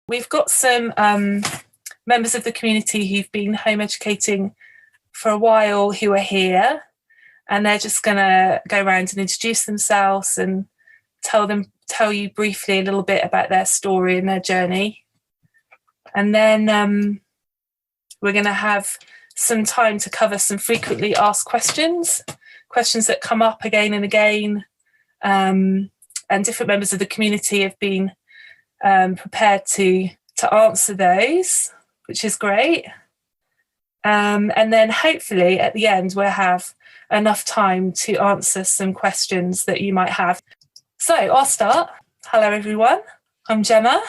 We've got some members of the community who've been home educating for a while who are here, and they're just going to go around and introduce themselves and tell you briefly a little bit about their story and their journey. And then we're going to have some time to cover some frequently asked questions that come up again and again. And different members of the community have been prepared to answer those, which is great. And then hopefully at the end we'll have enough time to answer some questions that you might have. So I'll start. Hello everyone, I'm Gemma.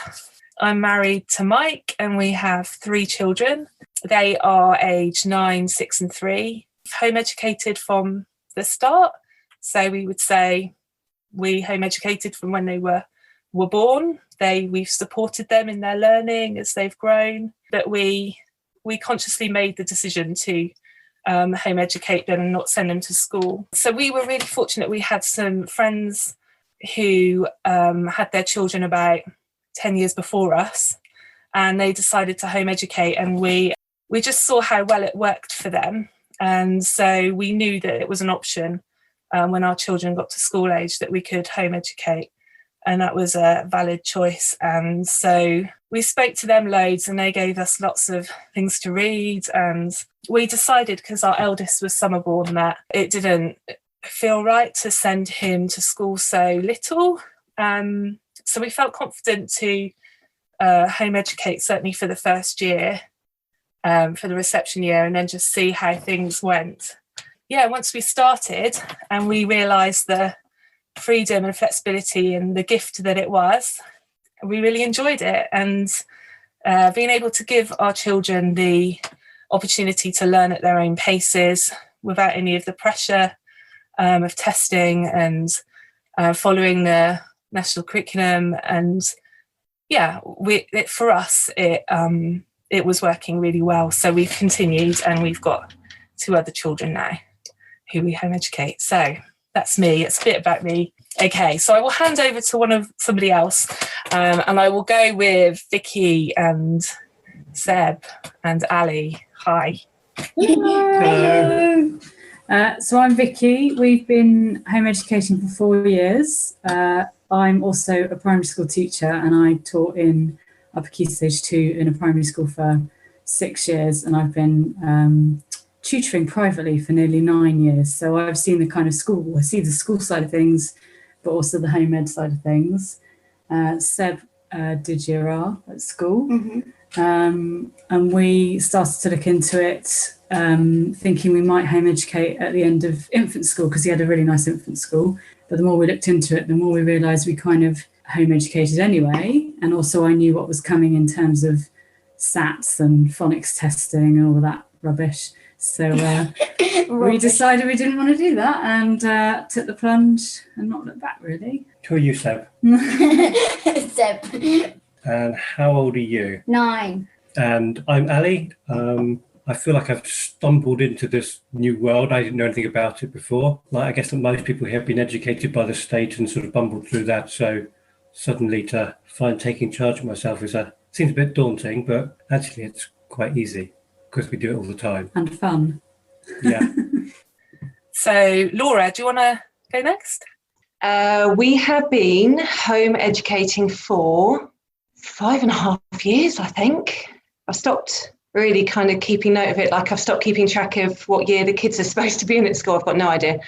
I'm married to Mike and we have 3 children. They are aged 9, 6 and 3. Home educated from the start. So we would say we home educated from when they were born. We've supported them in their learning as they've grown, but we consciously made the decision to home educate them and not send them to school. So we were really fortunate. We had some friends who had their children about 10 years before us, and they decided to home educate, and we just saw how well it worked for them. And so we knew that it was an option when our children got to school age that we could home educate, and that was a valid choice. And so we spoke to them loads and they gave us lots of things to read, and we decided, because our eldest was summer born, that it didn't feel right to send him to school so little. So we felt confident to home educate, certainly for the first year, for the reception year, and then just see how things went. Yeah, once we started and we realised the freedom and flexibility and the gift that it was, we really enjoyed it. And being able to give our children the opportunity to learn at their own paces without any of the pressure of testing and following the national curriculum. And yeah, for us, it was working really well. So we've continued, and we've got 2 other children now who we home educate. So that's me. It's a bit about me. Okay, so I will hand over to somebody else, and I will go with Vicky and Seb and Ali. Hi. Hello. So I'm Vicky. We've been home educating for 4 years. I'm also a primary school teacher, and I taught in upper key stage 2 in a primary school for 6 years, and I've been tutoring privately for nearly 9 years. So I've seen the kind of school, I see the school side of things, but also the home ed side of things. Seb did year R at school. Mm-hmm. And we started to look into it, thinking we might home educate at the end of infant school, because he had a really nice infant school. But the more we looked into it, the more we realised we kind of home educated anyway. And also I knew what was coming in terms of SATs and phonics testing and all of that rubbish. So we decided we didn't want to do that, and took the plunge and not look back, really. Who are you, Seb? Seb. And how old are you? 9. And I'm Ali. I feel like I've stumbled into this new world. I didn't know anything about it before. Like, I guess that most people here have been educated by the state and sort of bumbled through that. So suddenly to find taking charge of myself seems a bit daunting, but actually it's quite easy because we do it all the time. And fun. Yeah. So Laura, do you want to go next? We have been home educating for 5.5 years, I think. I've stopped really kind of keeping note of it. Like, I've stopped keeping track of what year the kids are supposed to be in at school. I've got no idea.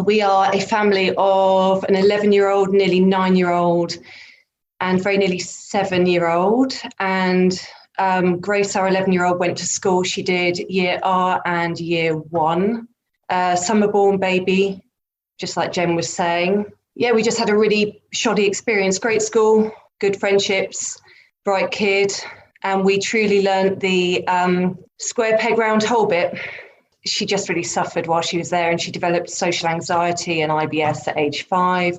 We are a family of an 11-year-old, nearly 9-year-old, and very nearly 7-year-old. And Grace, our 11-year-old, went to school. She did year R and year 1. Summer born baby, just like Jen was saying. Yeah, we just had a really shoddy experience. Great school, good friendships, bright kid. And we truly learnt the square peg round hole bit. She just really suffered while she was there, and she developed social anxiety and IBS at age 5.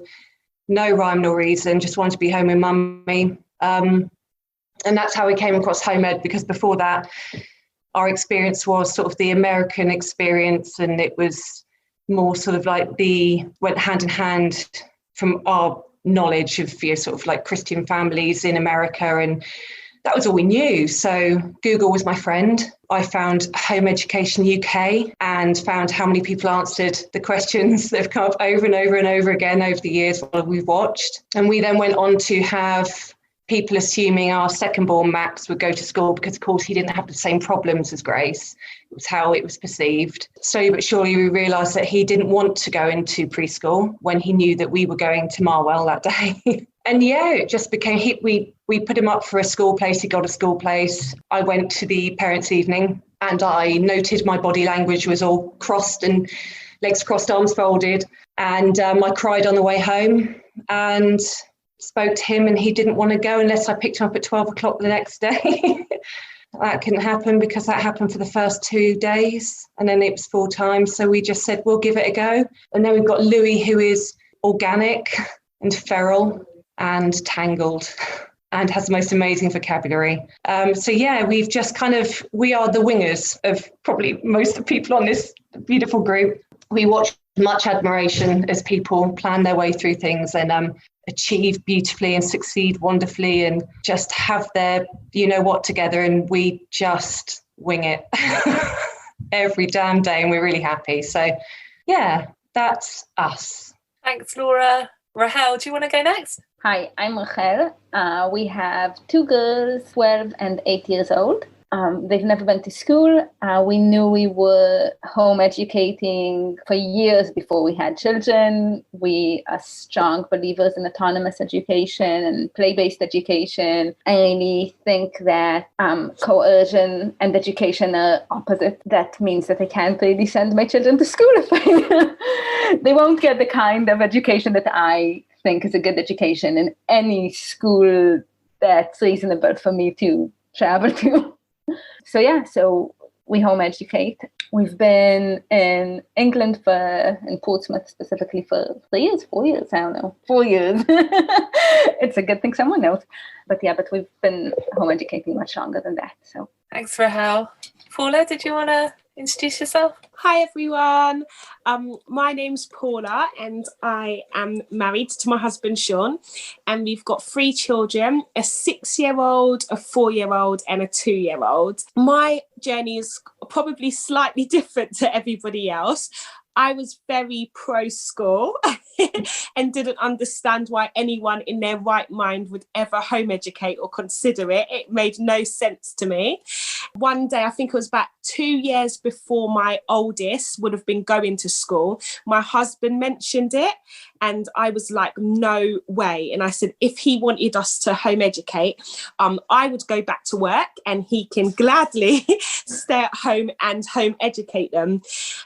No rhyme nor reason, just wanted to be home with mummy. And that's how we came across home ed, because before that, our experience was sort of the American experience, and it was more sort of like went hand in hand from our knowledge of sort of like Christian families in America, and that was all we knew. So Google was my friend. I found Home Education UK and found how many people answered the questions that have come up over and over and over again over the years while we've watched. And we then went on to have people assuming our second-born Max would go to school because, of course, he didn't have the same problems as Grace. It was how it was perceived. Slowly but surely, we realised that he didn't want to go into preschool when he knew that we were going to Marwell that day. And yeah, it just became, we put him up for a school place. He got a school place. I went to the parents' evening and I noted my body language was all crossed and legs crossed, arms folded. And I cried on the way home and spoke to him, and he didn't want to go unless I picked him up at 12 o'clock the next day. That couldn't happen because that happened for the first 2 days and then it was full time. So we just said, we'll give it a go. And then we've got Louis, who is organic and feral and tangled and has the most amazing vocabulary. So yeah, we've just we are the wingers of probably most of the people on this beautiful group. We watch much admiration as people plan their way through things and achieve beautifully and succeed wonderfully and just have their what together, and we just wing it every damn day, and we're really happy. So yeah, that's us. Thanks, Laura. Rahel, do you want to go next? Hi, I'm Rahel. We have 2 girls, 12 and 8 years old. They've never been to school. We knew we were home educating for years before we had children. We are strong believers in autonomous education and play-based education. I really think that coercion and education are opposite. That means that I can't really send my children to school if they won't get the kind of education that I think is a good education in any school that's reasonable for me to travel to. So we home educate. We've been in England in Portsmouth specifically for 4 years, I don't know, 4 years. It's a good thing someone knows. But we've been home educating much longer than that. So thanks, Rahel. Paula, did you want to introduce yourself? Hi everyone, my name's Paula and I am married to my husband Sean, and we've got 3 children, a 6-year-old, a 4-year-old and a 2-year-old. My journey is probably slightly different to everybody else. I was very pro-school and didn't understand why anyone in their right mind would ever home educate or consider it. It made no sense to me. One day, I think it was about 2 years before my oldest would have been going to school, my husband mentioned it and I was like, no way. And I said, if he wanted us to home educate, I would go back to work and he can gladly stay at home and home educate them.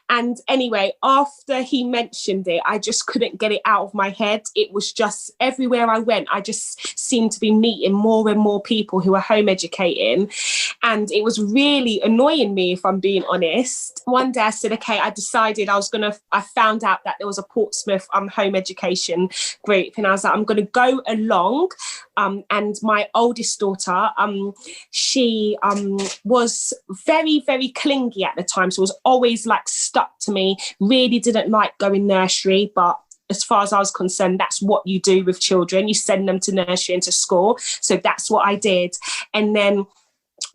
And anyway, after he mentioned it, I just couldn't get it out of my head. It was just everywhere I went, I just seemed to be meeting more and more people who were home educating. And it was really annoying me, if I'm being honest. One day I said, okay, I decided I found out that there was a Portsmouth home education group. And I was like, I'm going to go along. And my oldest daughter, she was very, very clingy at the time. So was always like stuck to me, really didn't like going nursery, but as far as I was concerned, that's what you do with children. You send them to nursery and to school. So that's what I did. And then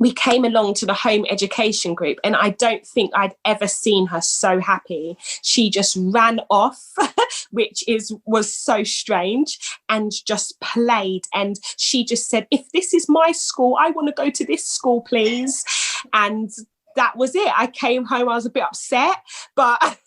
we came along to the home education group and I don't think I'd ever seen her so happy. She just ran off, which was so strange, and just played. And she just said, if this is my school, I want to go to this school, please. And that was it. I came home, I was a bit upset, but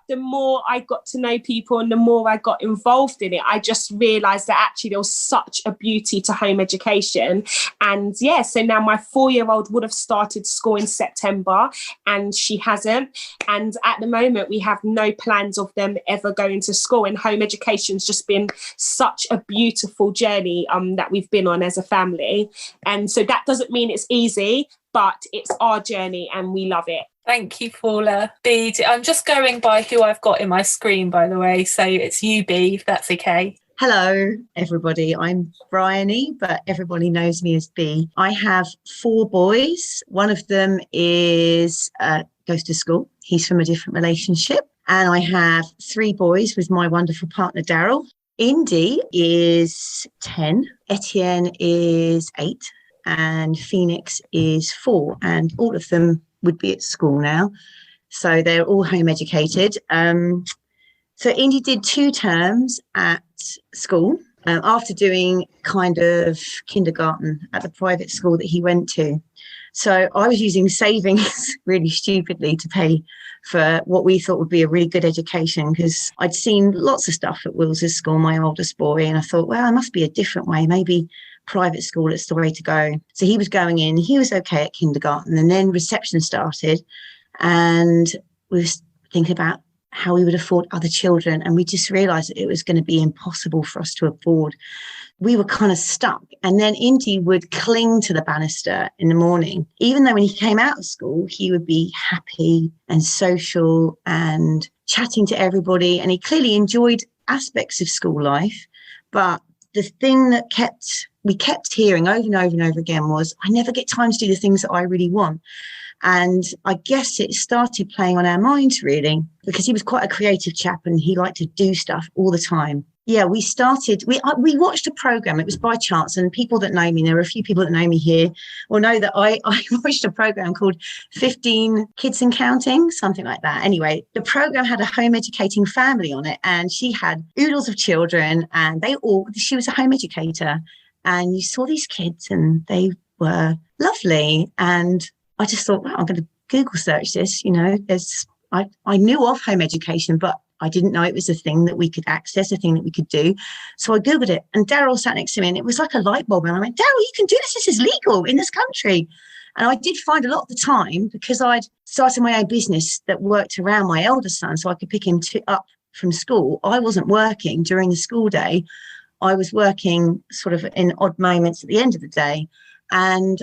the more I got to know people and the more I got involved in it, I just realised that actually there was such a beauty to home education. And yeah, so now my 4-year-old would have started school in September and she hasn't. And at the moment, we have no plans of them ever going to school. And home education's just been such a beautiful journey that we've been on as a family. And so that doesn't mean it's easy, but it's our journey and we love it. Thank you, Paula. B, I'm just going by who I've got in my screen, by the way. So it's you, B, if that's okay. Hello, everybody. I'm Bryony, but everybody knows me as B. I have 4 boys. One of them goes to school. He's from a different relationship. And I have 3 boys with my wonderful partner, Daryl. Indy is 10, Etienne is 8, and Phoenix is 4, and all of them would be at school now. So they're all home educated. So Indy did 2 terms at school after doing kind of kindergarten at the private school that he went to. So I was using savings really stupidly to pay for what we thought would be a really good education, because I'd seen lots of stuff at Wills's school, my oldest boy, and I thought, well, there must be a different way. Maybe private school, it's the way to go. So he was going in, he was okay at kindergarten, and then reception started, and we were thinking about how we would afford other children, and we just realized that it was going to be impossible for us to afford. We were kind of stuck. And then Indy would cling to the banister in the morning, even though when he came out of school, he would be happy and social and chatting to everybody. And he clearly enjoyed aspects of school life. But the thing that we kept hearing over and over and over again was, I never get time to do the things that I really want. And I guess it started playing on our minds, really, because he was quite a creative chap and he liked to do stuff all the time. Yeah, we watched a program. It was by chance, and people that know me, there are a few people that know me here, will know that I watched a program called 15 Kids and Counting, something like that. Anyway, the program had a home educating family on it, and she had oodles of children, and she was a home educator, and you saw these kids and they were lovely. And I just thought, wow, I'm going to Google search this. You know, I knew of home education, but I didn't know it was a thing that we could access, a thing that we could do. So I Googled it, and Daryl sat next to me, and it was like a light bulb. And I went, Daryl, you can do this. This is legal in this country. And I did find a lot of the time, because I'd started my own business that worked around my eldest son, so I could pick him up from school. I wasn't working during the school day. I was working sort of in odd moments at the end of the day. And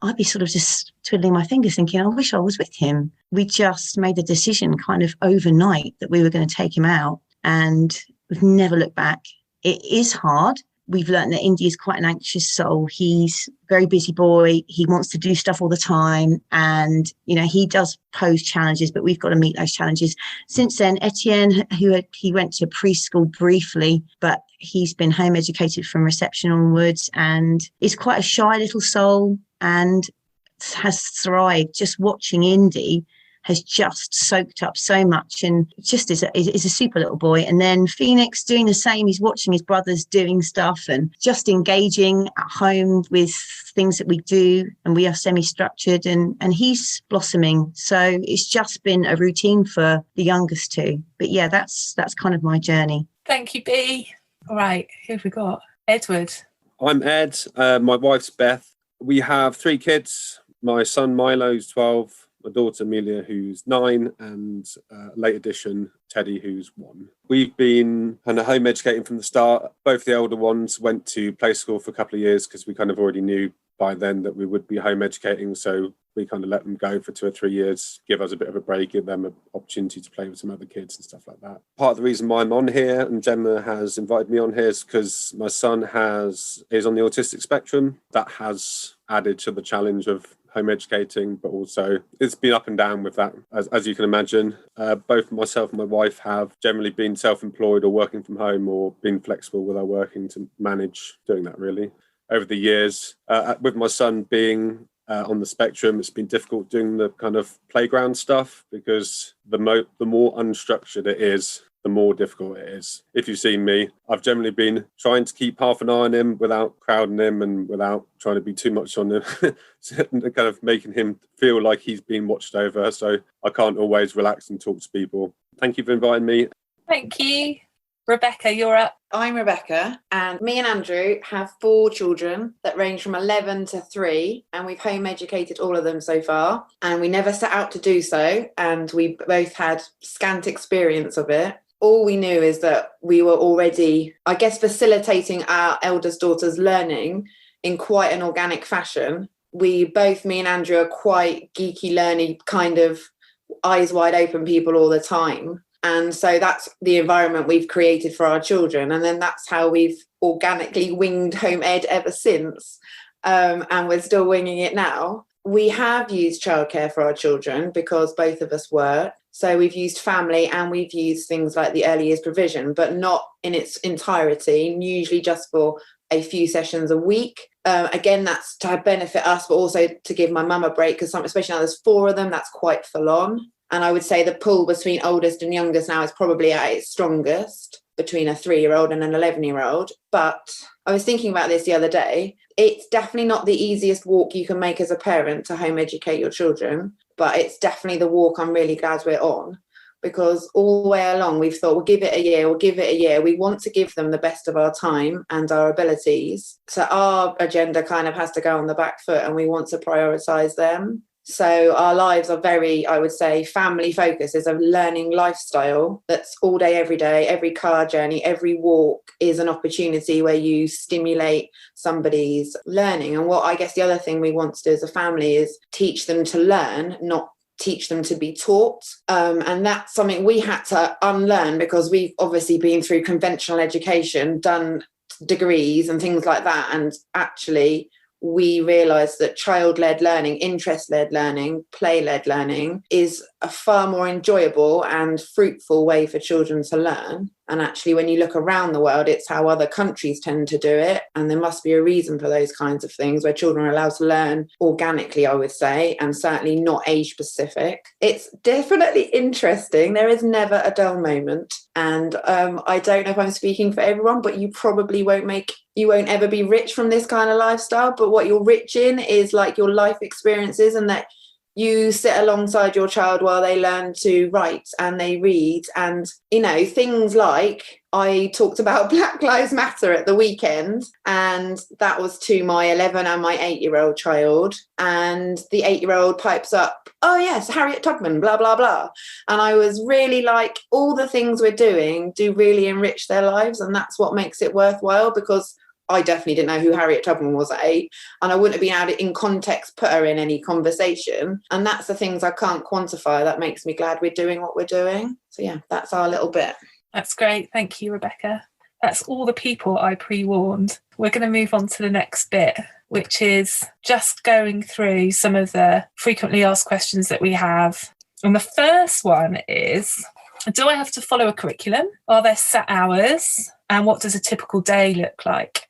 I'd be sort of just twiddling my fingers thinking, I wish I was with him. We just made the decision kind of overnight that we were going to take him out, and we've never looked back. It is hard. We've learned that Indy is quite an anxious soul. He's a very busy boy. He wants to do stuff all the time. And, you know, he does pose challenges, but we've got to meet those challenges. Since then, Etienne, he went to preschool briefly, but he's been home educated from reception onwards, and is quite a shy little soul, and has thrived. Just watching Indy has just soaked up so much, and just is a super little boy. And then Phoenix doing the same. He's watching his brothers doing stuff and just engaging at home with things that we do, and we are semi-structured, and he's blossoming. So it's just been a routine for the youngest two. But yeah, that's kind of my journey. Thank you, Bea. All right, who have we got? Edward. I'm Ed. My wife's Beth. We have 3 kids. My son Milo, who's 12, my daughter Amelia, who's 9, and late addition Teddy, who's 1. We've been kind of home educating from the start. Both the older ones went to play school for a couple of years, because we kind of already knew by then that we would be home educating. So we kind of let them go for 2 or 3 years, give us a bit of a break, give them an opportunity to play with some other kids and stuff like that. Part of the reason why I'm on here and Gemma has invited me on here is because my son is on the autistic spectrum. That has added to the challenge of home educating, but also it's been up and down with that, as you can imagine. Both myself and my wife have generally been self-employed or working from home, or been flexible with our working to manage doing that, really. Over the years, with my son being on the spectrum, it's been difficult doing the kind of playground stuff, because the more unstructured it is, the more difficult it is. If you've seen me, I've generally been trying to keep half an eye on him without crowding him and without trying to be too much on him, kind of making him feel like he's being watched over. So I can't always relax and talk to people. Thank you for inviting me. Thank you. Rebecca, you're up. I'm Rebecca, and me and Andrew have 4 children that range from 11 to 3, and we've home educated all of them so far, and we never set out to do so, and we both had scant experience of it. All we knew is that we were already, I guess, facilitating our eldest daughter's learning in quite an organic fashion. Me and Andrew are quite geeky, learny, kind of eyes wide open people all the time. And so that's the environment we've created for our children. And then that's how we've organically winged home ed ever since. And we're still winging it now. We have used childcare for our children because both of us work. So we've used family and we've used things like the early years provision, but not in its entirety, usually just for a few sessions a week. Again, that's to benefit us, but also to give my mum a break, because especially now there's 4 of them, that's quite full on. And I would say the pull between oldest and youngest now is probably at its strongest, between a 3-year-old and an 11-year-old. But I was thinking about this the other day. It's definitely not the easiest walk you can make as a parent to home educate your children, but it's definitely the walk I'm really glad we're on, because all the way along we've thought, we'll give it a year. We want to give them the best of our time and our abilities. So our agenda kind of has to go on the back foot, and we want to prioritise them. So our lives are very, I would say, family focused. Is a learning lifestyle that's all day, every day. Every car journey, every walk is an opportunity where you stimulate somebody's learning. And what I guess the other thing we want to do as a family is teach them to learn, not teach them to be taught. And that's something we had to unlearn, because we've obviously been through conventional education, done degrees and things like that. And actually, we realised that child-led learning, interest-led learning, play-led learning is a far more enjoyable and fruitful way for children to learn. And actually, when you look around the world, it's how other countries tend to do it. And there must be a reason for those kinds of things, where children are allowed to learn organically, I would say, and certainly not age-specific. It's definitely interesting. There is never a dull moment. And I don't know if I'm speaking for everyone, but you probably you won't ever be rich from this kind of lifestyle. But what you're rich in is like your life experiences, and that you sit alongside your child while they learn to write and they read. And, you know, things like, I talked about Black Lives Matter at the weekend, and that was to my 11 and my 8-year-old child. And the 8-year-old pipes up, "Oh yes, Harriet Tubman, blah, blah, blah." And I was really like, all the things we're doing do really enrich their lives. And that's what makes it worthwhile, because I definitely didn't know who Harriet Tubman was at 8, and I wouldn't have been able to, in context, put her in any conversation. And that's the things I can't quantify. That makes me glad we're doing what we're doing. So yeah, that's our little bit. That's great. Thank you, Rebecca. That's all the people I pre-warned. We're going to move on to the next bit, which is just going through some of the frequently asked questions that we have. And the first one is, do I have to follow a curriculum? Are there set hours? And what does a typical day look like?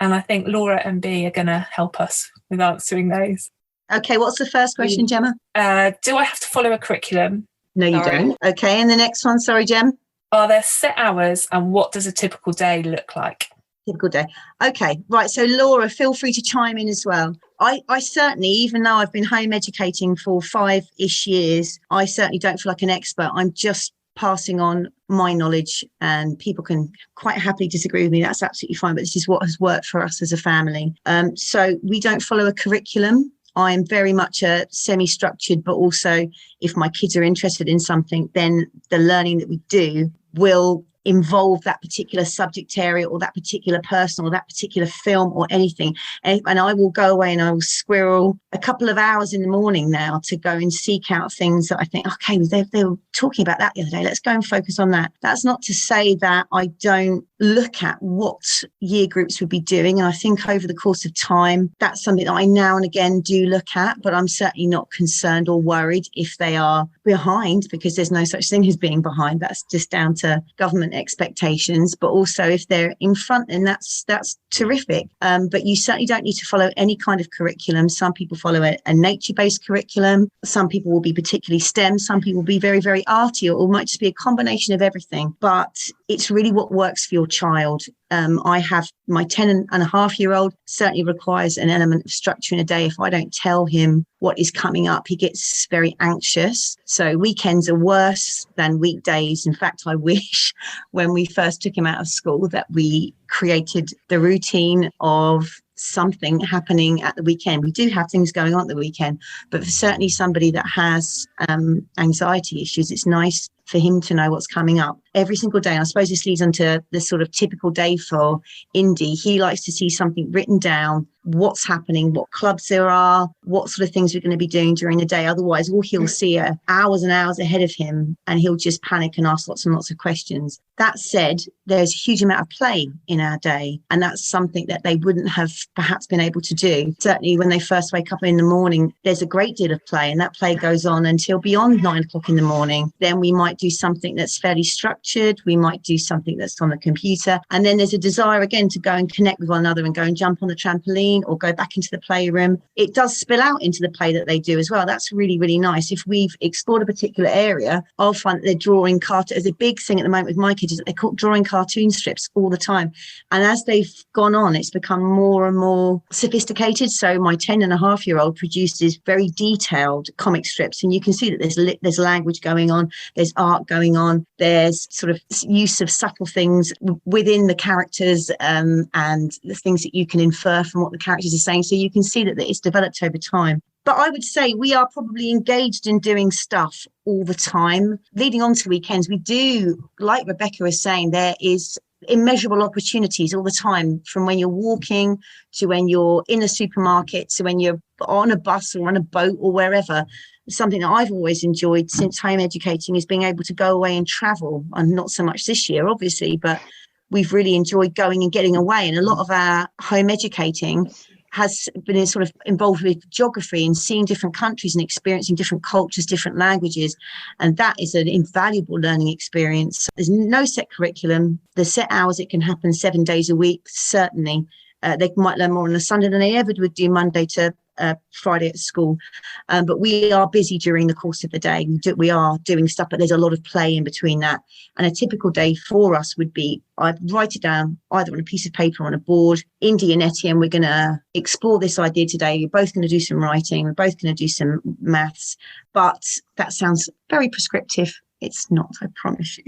And I think Laura and Bea are going to help us with answering those. Okay, what's the first question, Gemma? Do I have to follow a curriculum? No, you don't. Okay, and the next one, sorry, Gem. Are there set hours, and what does a typical day look like? Typical day. Okay, right. So Laura, feel free to chime in as well. I certainly, even though I've been home educating for 5-ish years, I certainly don't feel like an expert. I'm just passing on my knowledge, and people can quite happily disagree with me. That's absolutely fine, but this is what has worked for us as a family. So we don't follow a curriculum. I'm very much a semi-structured, but also if my kids are interested in something, then the learning that we do will involve that particular subject area or that particular person or that particular film or anything. And I will go away and I will squirrel a couple of hours in the morning now to go and seek out things that I think, okay, they were talking about that the other day. Let's go and focus on that. That's not to say that I don't look at what year groups would be doing. And I think over the course of time, that's something that I now and again do look at, but I'm certainly not concerned or worried if they are behind, because there's no such thing as being behind. That's just down to government expectations. But also if they're in front, then that's terrific. But you certainly don't need to follow any kind of curriculum. Some people follow a nature-based curriculum. Some people will be particularly STEM. Some people will be very, very arty, or it might just be a combination of everything. But it's really what works for your child. I have my 10-and-a-half-year-old certainly requires an element of structure in a day. If I don't tell him what is coming up, he gets very anxious. So weekends are worse than weekdays. In fact, I wish when we first took him out of school that we created the routine of something happening at the weekend. We do have things going on at the weekend, but for certainly somebody that has anxiety issues, it's nice for him to know what's coming up. every single day. And I suppose this leads on to the sort of typical day for Indy. He likes to see something written down, what's happening, what clubs there are, what sort of things we're going to be doing during the day. Otherwise, all he'll see are hours and hours ahead of him, and he'll just panic and ask lots and lots of questions. That said, there's a huge amount of play in our day, and that's something that they wouldn't have perhaps been able to do. Certainly when they first wake up in the morning, there's a great deal of play, and that play goes on until beyond 9 o'clock in the morning. Then we might do something that's fairly structured. We might do something that's on the computer. And then there's a desire again to go and connect with one another and go and jump on the trampoline or go back into the playroom. It does spill out into the play that they do as well. That's really, really nice. If we've explored a particular area, I'll find that they're drawing cartoons. There's a big thing at the moment with my kids is that they're drawing cartoon strips all the time. And as they've gone on, it's become more and more sophisticated. So my 10.5-year-old produces very detailed comic strips, and you can see that there's language going on, there's art going on, there's sort of use of subtle things within the characters, and the things that you can infer from what the characters are saying. So you can see that it's developed over time. But I would say we are probably engaged in doing stuff all the time. Leading on to weekends, we do, like Rebecca was saying, there is immeasurable opportunities all the time, from when you're walking to when you're in a supermarket to when you're on a bus or on a boat or wherever. Something that I've always enjoyed since home educating is being able to go away and travel, and not so much this year, obviously, but we've really enjoyed going and getting away. And a lot of our home educating has been sort of involved with geography and seeing different countries and experiencing different cultures, different languages. And that is an invaluable learning experience. There's no set curriculum. The set hours, it can happen 7 days a week, certainly. They might learn more on a Sunday than they ever would do Monday to Friday at school. But we are busy during the course of the day. We are doing stuff, but there's a lot of play in between that. And a typical day for us would be, I'd write it down either on a piece of paper or on a board. Indy and Etienne, we're going to explore this idea today. We're both going to do some writing. We're both going to do some maths. But that sounds very prescriptive. It's not, I promise you.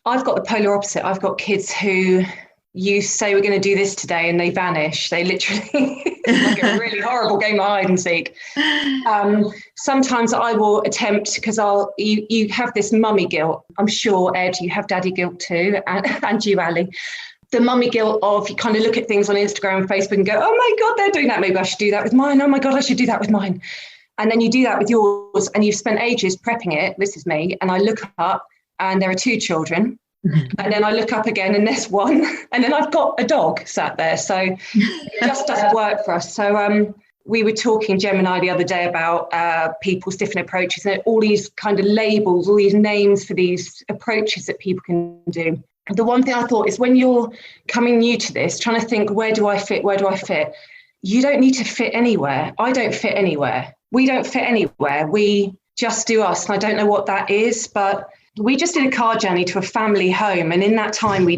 I've got the polar opposite. I've got kids who you say we're going to do this today and they vanish. They literally, it's like a really horrible game of hide and seek. Sometimes I will attempt, because you have this mummy guilt. I'm sure, Ed, you have daddy guilt too, and you, Ali. The mummy guilt of, you kind of look at things on Instagram and Facebook and go, oh my God, they're doing that. Maybe I should do that with mine. Oh my God, I should do that with mine. And then you do that with yours, and you've spent ages prepping it. This is me. And I look up and there are 2 children. And then I look up again and there's 1, and then I've got a dog sat there. So it just doesn't work for us. So we were talking, Gem and I, the other day about people's different approaches, and all these kind of labels, all these names for these approaches that people can do. The one thing I thought is, when you're coming new to this, trying to think, where do I fit? Where do I fit? You don't need to fit anywhere. I don't fit anywhere. We don't fit anywhere. We just do us. And I don't know what that is, but we just did a car journey to a family home. And in that time we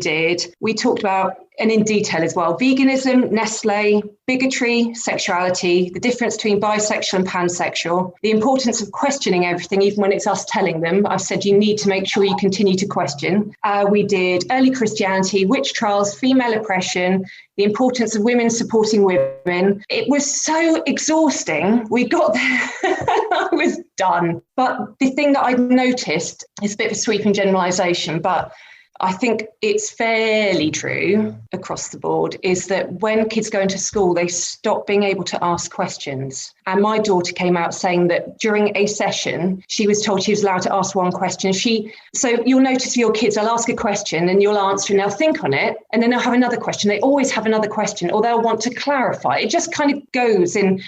talked about, and in detail as well, veganism, Nestle, bigotry, sexuality, the difference between bisexual and pansexual, the importance of questioning everything, even when it's us telling them. I've said you need to make sure you continue to question. We did early Christianity, witch trials, female oppression, the importance of women supporting women. It was so exhausting. We got there, I was done. But the thing that I've noticed, is a bit of a sweeping generalisation, but I think it's fairly true across the board, is that when kids go into school, they stop being able to ask questions. And my daughter came out saying that during a session, she was told she was allowed to ask 1 question. So you'll notice your kids, they'll ask a question and you'll answer and they'll think on it, and then they'll have another question. They always have another question, or they'll want to clarify. It just kind of goes in,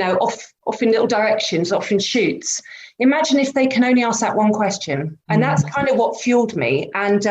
off in little directions, off in shoots. Imagine if they can only ask that 1 question. And that's kind of what fueled me. And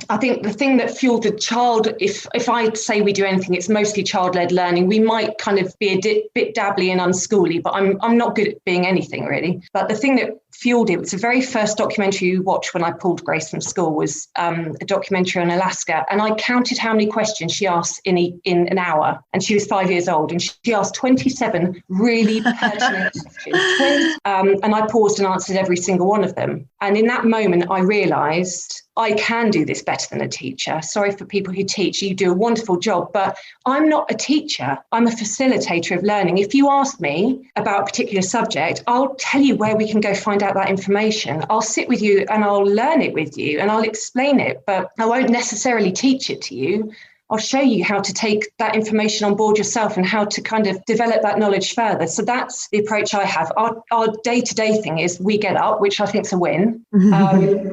I think the thing that fueled the child, if I say we do anything, it's mostly child-led learning. We might kind of be a bit dabbly and unschooly, but I'm not good at being anything really. But the thing that fueled it was the very first documentary we watched when I pulled Grace from school was a documentary on Alaska. And I counted how many questions she asked in an hour. And she was 5 years old. And she asked 27 really pertinent questions. And I paused and answered every single one of them. And in that moment, I realised I can do this better than a teacher. Sorry for people who teach, you do a wonderful job, but I'm not a teacher. I'm a facilitator of learning. If you ask me about a particular subject, I'll tell you where we can go find out that information. I'll sit with you and I'll learn it with you and I'll explain it, but I won't necessarily teach it to you. I'll show you how to take that information on board yourself and how to kind of develop that knowledge further. So that's the approach I have. Our day-to-day thing is we get up, which I think is a win.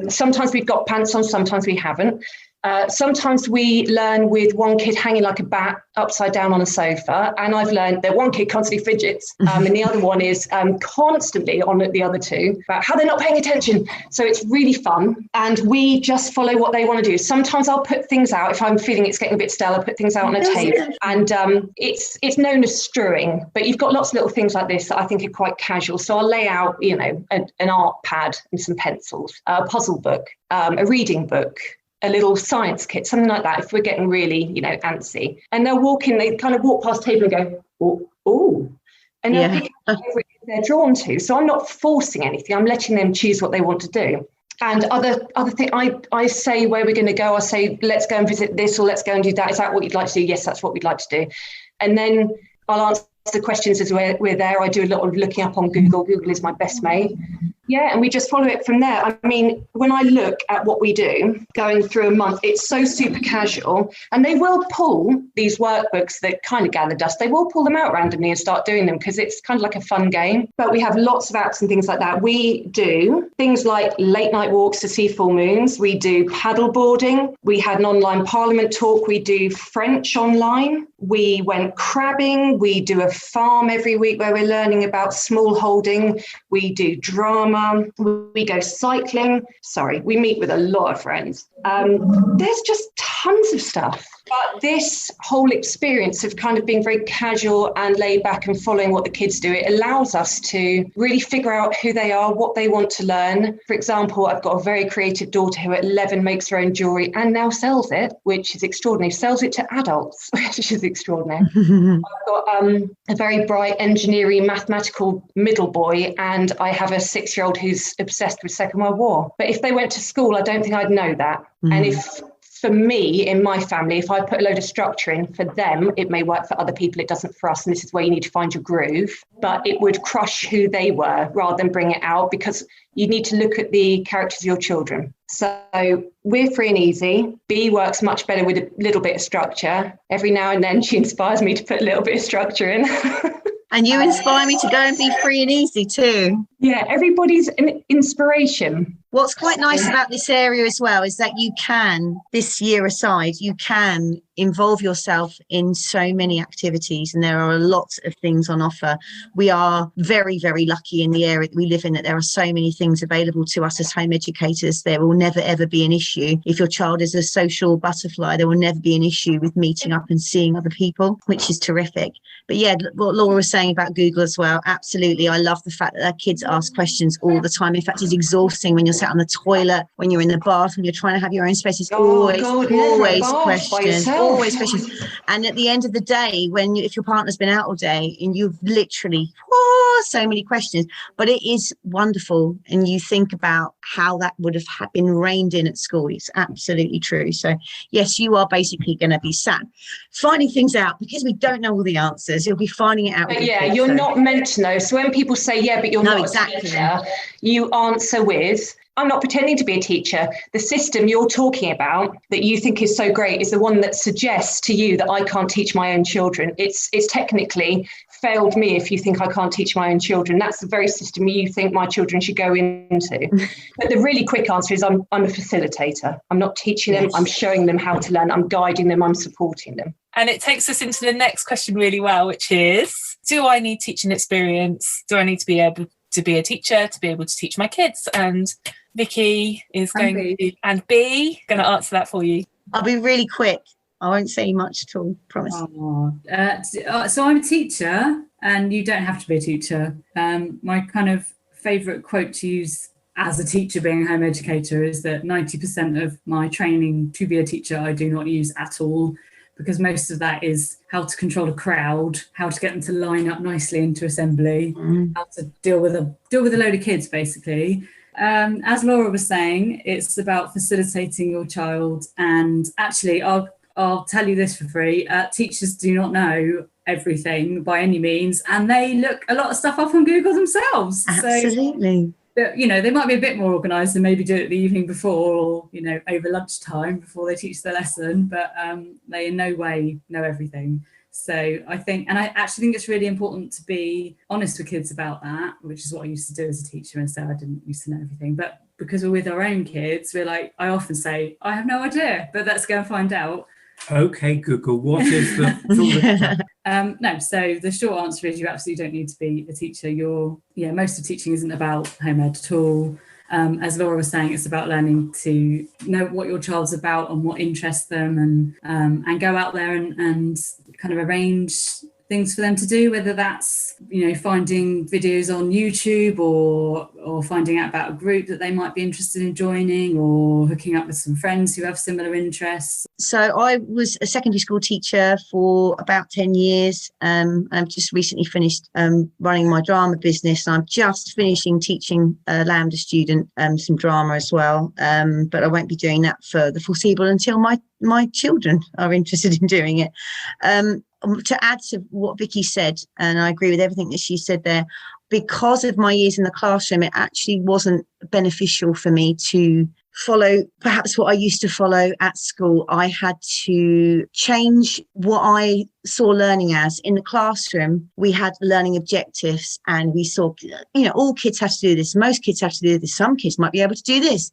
Sometimes we've got pants on, sometimes we haven't. Sometimes we learn with one kid hanging like a bat upside down on a sofa. And I've learned that one kid constantly fidgets and the other one is constantly on at the other two about how they're not paying attention. So it's really fun. And we just follow what they want to do. Sometimes I'll put things out. If I'm feeling it's getting a bit stale, I'll put things out on a table. And it's known as strewing. But you've got lots of little things like this that I think are quite casual. So I'll lay out, an art pad and some pencils, a puzzle book, a reading book, a little science kit, something like that, if we're getting really, antsy. And they'll walk in, they kind of walk past the table and go, oh. And they'll pick up whatever they're drawn to. So I'm not forcing anything. I'm letting them choose what they want to do. And other thing, I say where we're going to go. I say, let's go and visit this or let's go and do that. Is that what you'd like to do? Yes, that's what we'd like to do. And then I'll answer the questions as we're there. I do a lot of looking up on Google. Google is my best mate. Yeah, and we just follow it from there. I mean, when I look at what we do, going through a month, it's so super casual. And they will pull these workbooks that kind of gather dust. They will pull them out randomly and start doing them because it's kind of like a fun game. But we have lots of apps and things like that. We do things like late night walks to see full moons. We do paddle boarding. We had an online parliament talk. We do French online. We went crabbing. We do a farm every week where we're learning about small holding. We do drama. We go cycling. Sorry, we meet with a lot of friends. There's just tons of stuff. But this whole experience of kind of being very casual and laid back and following what the kids do, it allows us to really figure out who they are, what they want to learn. For example, I've got a very creative daughter who at 11 makes her own jewellery and now sells it, which is extraordinary. Sells it to adults, which is extraordinary. I've got a very bright engineering mathematical middle boy, and I have a 6-year-old who's obsessed with Second World War. But if they went to school, I don't think I'd know that. And if for me, in my family, if I put a load of structure in for them, it may work for other people, it doesn't for us. And this is where you need to find your groove. But it would crush who they were rather than bring it out, because you need to look at the characters of your children. So we're free and easy. B works much better with a little bit of structure. Every now and then she inspires me to put a little bit of structure in. And you inspire me to go and be free and easy too. Yeah, everybody's an inspiration. What's quite nice about this area as well is that you can, this year aside, you can involve yourself in so many activities, and there are a lot of things on offer. We are very, very lucky in the area that we live in that there are so many things available to us as home educators. There will never, ever be an issue. If your child is a social butterfly, there will never be an issue with meeting up and seeing other people, which is terrific. But yeah, what Laura was saying about Google as well, absolutely. I love the fact that our kids ask questions all the time. In fact, it's exhausting when you're sat on the toilet, when you're in the bath, when you're trying to have your own space. It's always questions. And at the end of the day, if your partner's been out all day and you've literally so many questions, but it is wonderful. And you think about how that would have been reined in at school. It's absolutely true. So yes, you are basically going to be sat finding things out because we don't know all the answers. You'll be finding it out. But yeah, you're not meant to know. So when people say, yeah, but you're not a teacher, you answer with, I'm not pretending to be a teacher. The system you're talking about that you think is so great is the one that suggests to you that I can't teach my own children. It's technically failed me if you think I can't teach my own children. That's the very system you think my children should go into. But the really quick answer is I'm a facilitator. I'm not teaching them. I'm showing them how to learn. I'm guiding them. I'm supporting them. And it takes us into the next question really well, which is, do I need teaching experience? Do I need to be able to be a teacher to be able to teach my kids? And Vicky is going to answer that for you. I'll be really quick. I won't say much at all, promise. So I'm a teacher, and you don't have to be a teacher. My kind of favourite quote to use as a teacher being a home educator is that 90% of my training to be a teacher I do not use at all, because most of that is how to control a crowd, how to get them to line up nicely into assembly, how to deal with a load of kids, basically. As Laura was saying, it's about facilitating your child. And actually, I'll tell you this for free. Teachers do not know everything by any means, and they look a lot of stuff up on Google themselves. Absolutely. So, they might be a bit more organised and maybe do it the evening before, or over lunchtime before they teach the lesson, but they in no way know everything. So I actually think it's really important to be honest with kids about that, which is what I used to do as a teacher, and so I didn't used to know everything. But because we're with our own kids, we're like, I often say, I have no idea, but let's go and find out. Okay, Google, what is the no, so the short answer is you absolutely don't need to be a teacher. Most of teaching isn't about home ed at all. As Laura was saying, it's about learning to know what your child's about and what interests them, and go out there and kind of arrange things for them to do, whether that's finding videos on YouTube or finding out about a group that they might be interested in joining, or hooking up with some friends who have similar interests. So I was a secondary school teacher for about 10 years. I've just recently finished running my drama business. I'm just finishing teaching a Lambda student some drama as well, but I won't be doing that for the foreseeable until my children are interested in doing it. To add to what Vicky said, and I agree with everything that she said there, because of my years in the classroom, it actually wasn't beneficial for me to follow perhaps what I used to follow at school. I had to change what I saw learning as. In the classroom, we had learning objectives, and we saw, all kids have to do this. Most kids have to do this. Some kids might be able to do this.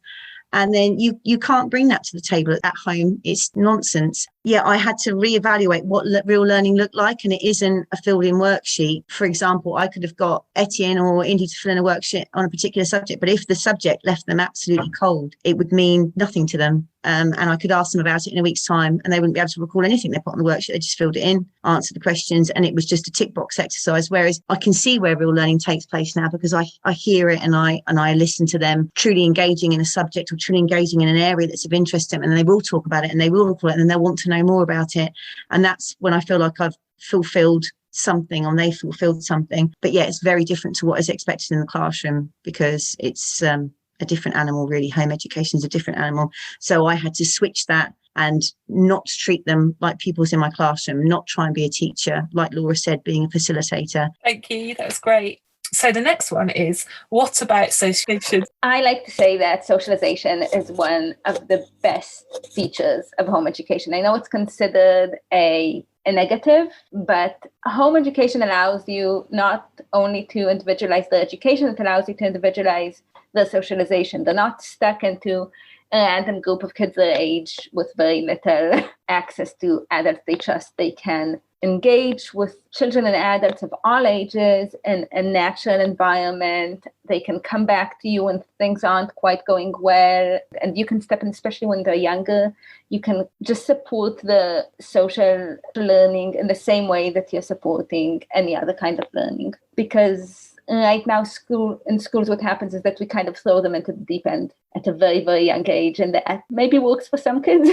And then you can't bring that to the table at home. It's nonsense. Yeah, I had to reevaluate what real learning looked like, and it isn't a filled-in worksheet. For example, I could have got Etienne or Indy to fill in a worksheet on a particular subject, but if the subject left them absolutely cold, it would mean nothing to them. And I could ask them about it in a week's time, and they wouldn't be able to recall anything they put on the worksheet. They just filled it in, answered the questions, and it was just a tick box exercise. Whereas I can see where real learning takes place now, because I hear it and I listen to them truly engaging in a subject or truly engaging in an area that's of interest to them, and they will talk about it and they will recall it, and then they'll want to know more about it. And that's when I feel like I've fulfilled something, or they fulfilled something. But yeah, it's very different to what is expected in the classroom, because it's a different animal, really. Home education is a different animal. So I had to switch that and not treat them like pupils in my classroom, not try and be a teacher, like Laura said, being a facilitator. Thank you, that was great. So the next one is, what about socialization? I like to say that socialization is one of the best features of home education. I know it's considered a negative, but home education allows you not only to individualize the education, it allows you to individualize the socialization. They're not stuck into a random group of kids their age with very little access to adults they trust. They can engage with children and adults of all ages in a natural environment. They can come back to you when things aren't quite going well, and you can step in, especially when they're younger. You can just support the social learning in the same way that you're supporting any other kind of learning. Because right now, in schools, what happens is that we kind of throw them into the deep end at a very, very young age, and that maybe works for some kids,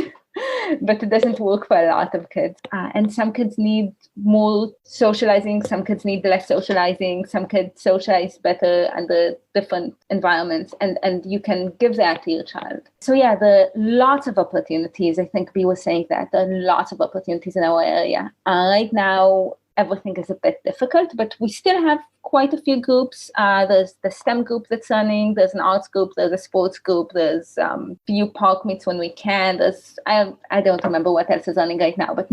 but it doesn't work for a lot of kids. And some kids need more socializing, some kids need less socializing, some kids socialize better under different environments, and you can give that to your child. So yeah, there are lots of opportunities. I think we were saying that there are lots of opportunities in our area. Right now, everything is a bit difficult, but we still have quite a few groups. There's the STEM group that's running, there's an arts group, there's a sports group, there's few park meets when we can. I don't remember what else is running right now, but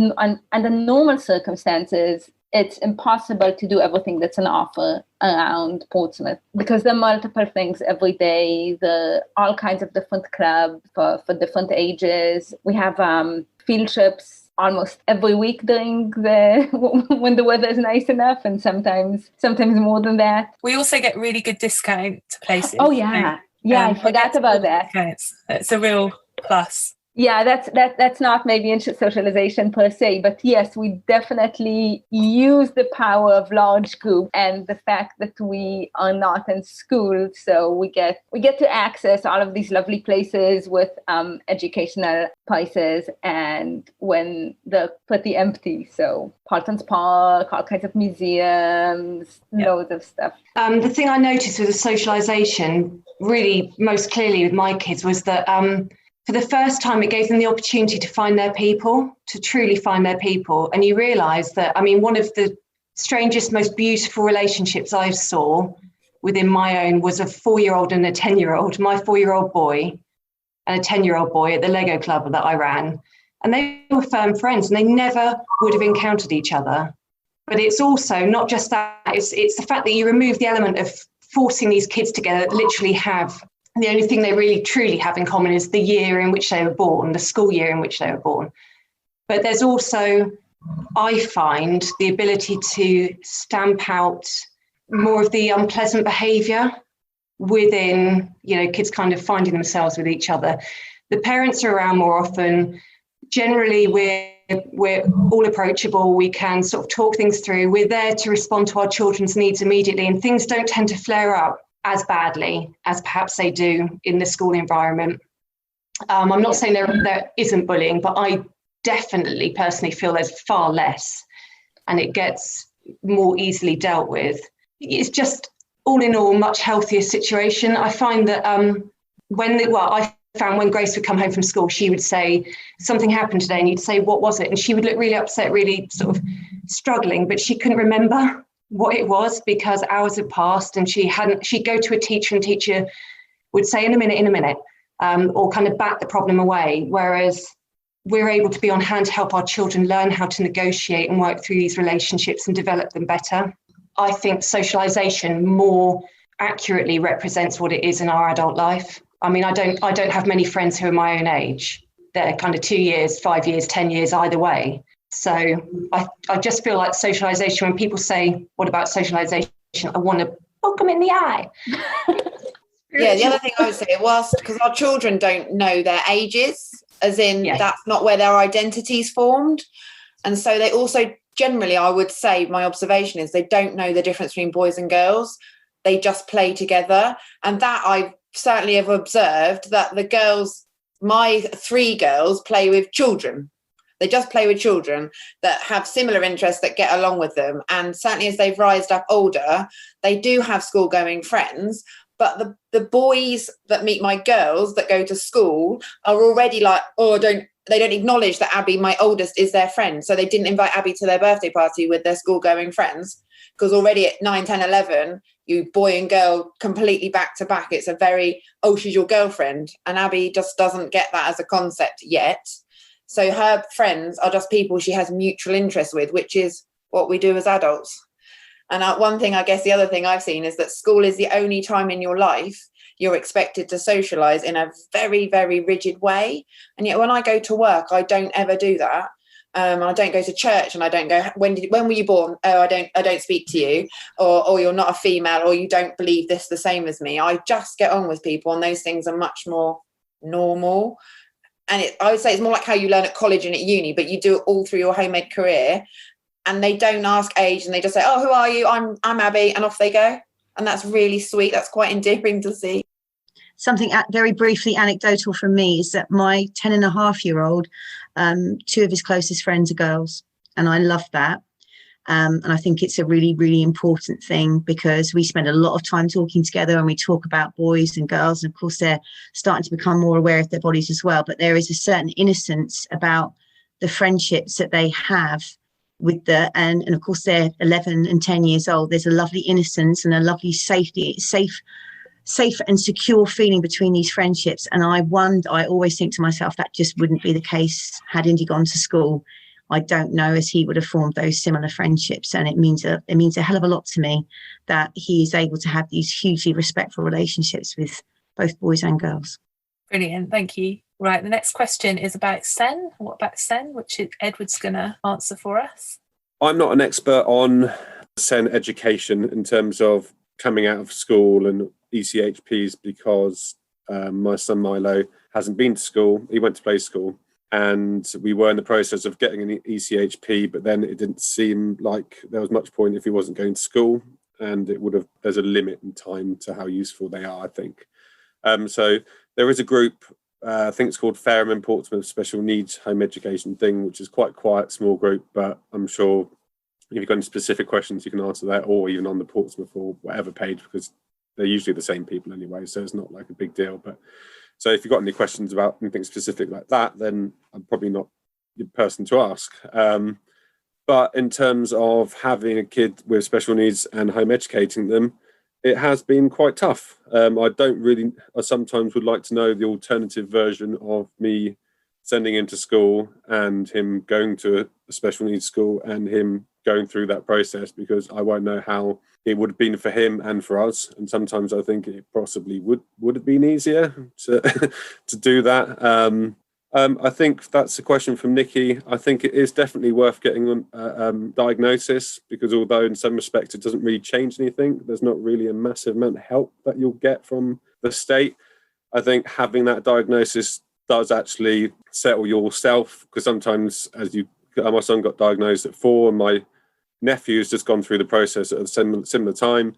under normal circumstances, it's impossible to do everything that's on offer around Portsmouth, because there are multiple things every day. There are all kinds of different clubs for different ages. We have field trips almost every week during when the weather is nice enough, and sometimes more than that. We also get really good discount to places. Oh yeah, I forgot about that. Discounts. It's a real plus. Yeah, that's not maybe in socialization per se, but yes, we definitely use the power of large group and the fact that we are not in school, so we get to access all of these lovely places with educational prices, and when they're pretty empty. So Parsons Park, all kinds of museums, loads of stuff. The thing I noticed with the socialization, really most clearly with my kids, was that for the first time, it gave them the opportunity to find their people, to truly find their people. And you realise that, I mean, one of the strangest, most beautiful relationships I saw within my own was a 4-year-old and a 10-year-old, my 4-year-old boy and a 10-year-old boy at the Lego club that I ran. And they were firm friends and they never would have encountered each other. But it's also not just that, it's the fact that you remove the element of forcing these kids together that literally have, the only thing they really truly have in common is the year in which they were born, the school year in which they were born. But there's also, I find, the ability to stamp out more of the unpleasant behaviour within, kids kind of finding themselves with each other. The parents are around more often. Generally, we're all approachable. We can sort of talk things through. We're there to respond to our children's needs immediately, and things don't tend to flare up as badly as perhaps they do in the school environment. I'm not saying there isn't bullying, but I definitely personally feel there's far less and it gets more easily dealt with. It's just all in all much healthier situation. I find that when Grace would come home from school, she would say, something happened today, and you'd say, what was it? And she would look really upset, really sort of struggling, but she couldn't remember what it was because hours had passed and she'd go to a teacher and teacher would say in a minute, or kind of bat the problem away. Whereas we're able to be on hand to help our children learn how to negotiate and work through these relationships and develop them better. I think socialization more accurately represents what it is in our adult life. I mean, I don't have many friends who are my own age. They're kind of 2 years, 5 years, 10 years, either way. So I just feel like socialization, when people say, what about socialization? I want to poke them in the eye. Yeah, the other thing I would say, because our children don't know their ages, as in that's not where their identity's formed. And so they also generally, I would say, my observation is they don't know the difference between boys and girls. They just play together. And that I certainly have observed that the girls, my 3 girls, play with children. They just play with children that have similar interests, that get along with them. And certainly as they've rised up older, they do have school-going friends. But the boys that meet my girls that go to school are already like, they don't acknowledge that Abby, my oldest, is their friend. So they didn't invite Abby to their birthday party with their school-going friends. Because already at 9, 10, 11, you boy and girl completely back to back. It's a very, she's your girlfriend. And Abby just doesn't get that as a concept yet. So her friends are just people she has mutual interest with, which is what we do as adults. And one thing, I guess the other thing I've seen is that school is the only time in your life you're expected to socialise in a very, very rigid way. And yet when I go to work, I don't ever do that. I don't go to church and I don't go, when were you born? Oh, I don't speak to you, or you're not a female, or you don't believe this the same as me. I just get on with people, and those things are much more normal. And I would say it's more like how you learn at college and at uni, but you do it all through your homemade career. And they don't ask age, and they just say, oh, who are you? I'm Abby, and off they go. And that's really sweet. That's quite endearing to see. Something very briefly anecdotal from me is that my 10-and-a-half-year-old, 2 of his closest friends are girls. And I love that. And I think it's a really, really important thing, because we spend a lot of time talking together and we talk about boys and girls. And of course, they're starting to become more aware of their bodies as well. But there is a certain innocence about the friendships that they have with and of course, they're 11 and 10 years old. There's a lovely innocence and a lovely safe and secure feeling between these friendships. And I always think to myself, that just wouldn't be the case had Indy gone to school. I don't know as he would have formed those similar friendships. And it means a hell of a lot to me that he is able to have these hugely respectful relationships with both boys and girls. Brilliant, thank you. Right, the next question is about SEN. What about SEN, which Edward's going to answer for us? I'm not an expert on SEN education in terms of coming out of school and ECHPs, because my son Milo hasn't been to school. He went to play school, and we were in the process of getting an ECHP, but then it didn't seem like there was much point if he wasn't going to school, and there's a limit in time to how useful they are, I think. So there is a group, I think it's called Fareham and Portsmouth Special Needs Home Education thing, which is quite a quiet, small group, but I'm sure if you've got any specific questions, you can answer that, or even on the Portsmouth or whatever page, because they're usually the same people anyway, so it's not like a big deal. But so if you've got any questions about anything specific like that, then I'm probably not the person to ask. But in terms of having a kid with special needs and home educating them, it has been quite tough. I sometimes would like to know the alternative version of me sending him to school and him going to a special needs school and him going through that process, because I won't know how it would have been for him and for us. And sometimes I think it possibly would have been easier to to do that. I think that's a question from Nikki. I think it is definitely worth getting on diagnosis, because although in some respects it doesn't really change anything, there's not really a massive amount of help that you'll get from the state. I think having that diagnosis does actually settle yourself, because sometimes my son got diagnosed at 4 and my nephew's just gone through the process at a similar time.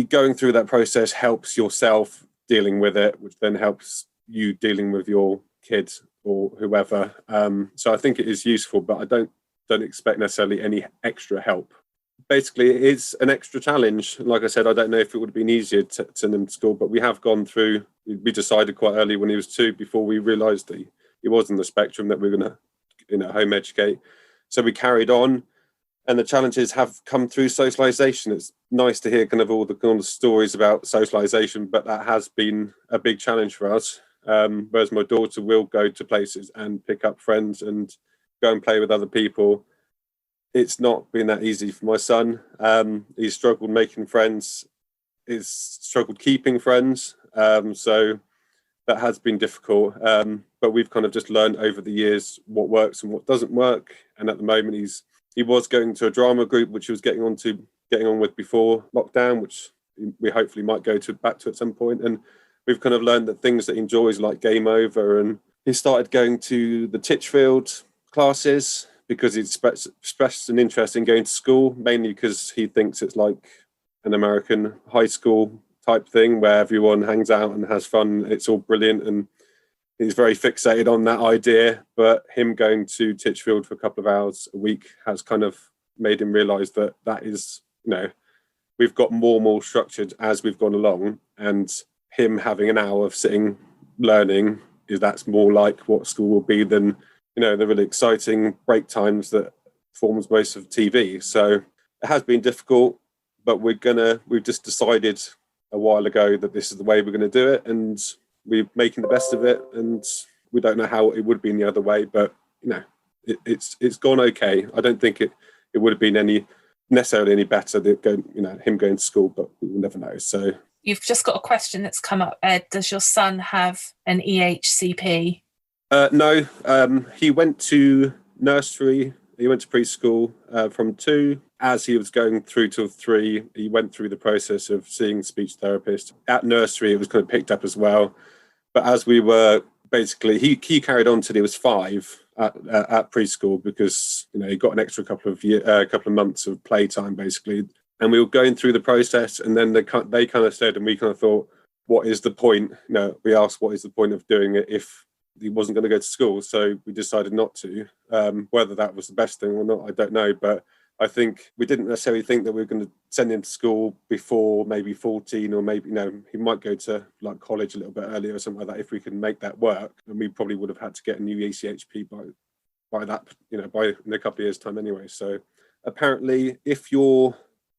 Going through that process helps yourself dealing with it, which then helps you dealing with your kids or whoever. So I think it is useful, but I don't expect necessarily any extra help. Basically, it is an extra challenge. Like I said, I don't know if it would have been easier to send him to school, but we have gone through. We decided quite early when he was 2, before we realised that he was in the spectrum, that we were going to, home educate. So we carried on, and the challenges have come through socialisation. It's nice to hear kind of all the kind of stories about socialisation, but that has been a big challenge for us. Whereas my daughter will go to places and pick up friends and go and play with other people, it's not been that easy for my son. He's struggled making friends, he's struggled keeping friends. So that has been difficult. But we've kind of just learned over the years what works and what doesn't work. And at the moment, he was going to a drama group, which he was getting on with before lockdown, which we hopefully might go back to at some point. And we've kind of learned that things that he enjoys, like Game Over, and he started going to the Titchfield classes because he expressed an interest in going to school, mainly because he thinks it's like an American high school type thing where everyone hangs out and has fun. It's all brilliant, and he's very fixated on that idea. But him going to Titchfield for a couple of hours a week has kind of made him realise that is, we've got more structured as we've gone along, and him having an hour of sitting learning that's more like what school will be than the really exciting break times that forms most of TV. So it has been difficult, but we've just decided a while ago that this is the way we're going to do it, and we're making the best of it. And we don't know how it would be in the other way, but it's gone okay. I don't think it would have been necessarily any better him going to school, but we will never know. So you've just got a question that's come up, Ed. Does your son have an EHCP? No, he went to nursery. He went to preschool from 2. As he was going through to 3, he went through the process of seeing a speech therapist. At nursery, it was kind of picked up as well. But as we were basically, he carried on till he was 5 at preschool, because he got an extra couple of months of playtime basically. And we were going through the process, and then they kind of said, and we kind of thought, what is the point? We asked, what is the point of doing it if he wasn't going to go to school? So we decided not to. Whether that was the best thing or not, I don't know. But I think we didn't necessarily think that we were going to send him to school before maybe 14, or maybe, he might go to like college a little bit earlier or something like that, if we can make that work. And we probably would have had to get a new ECHP by that, by in a couple of years' time anyway. So apparently, if you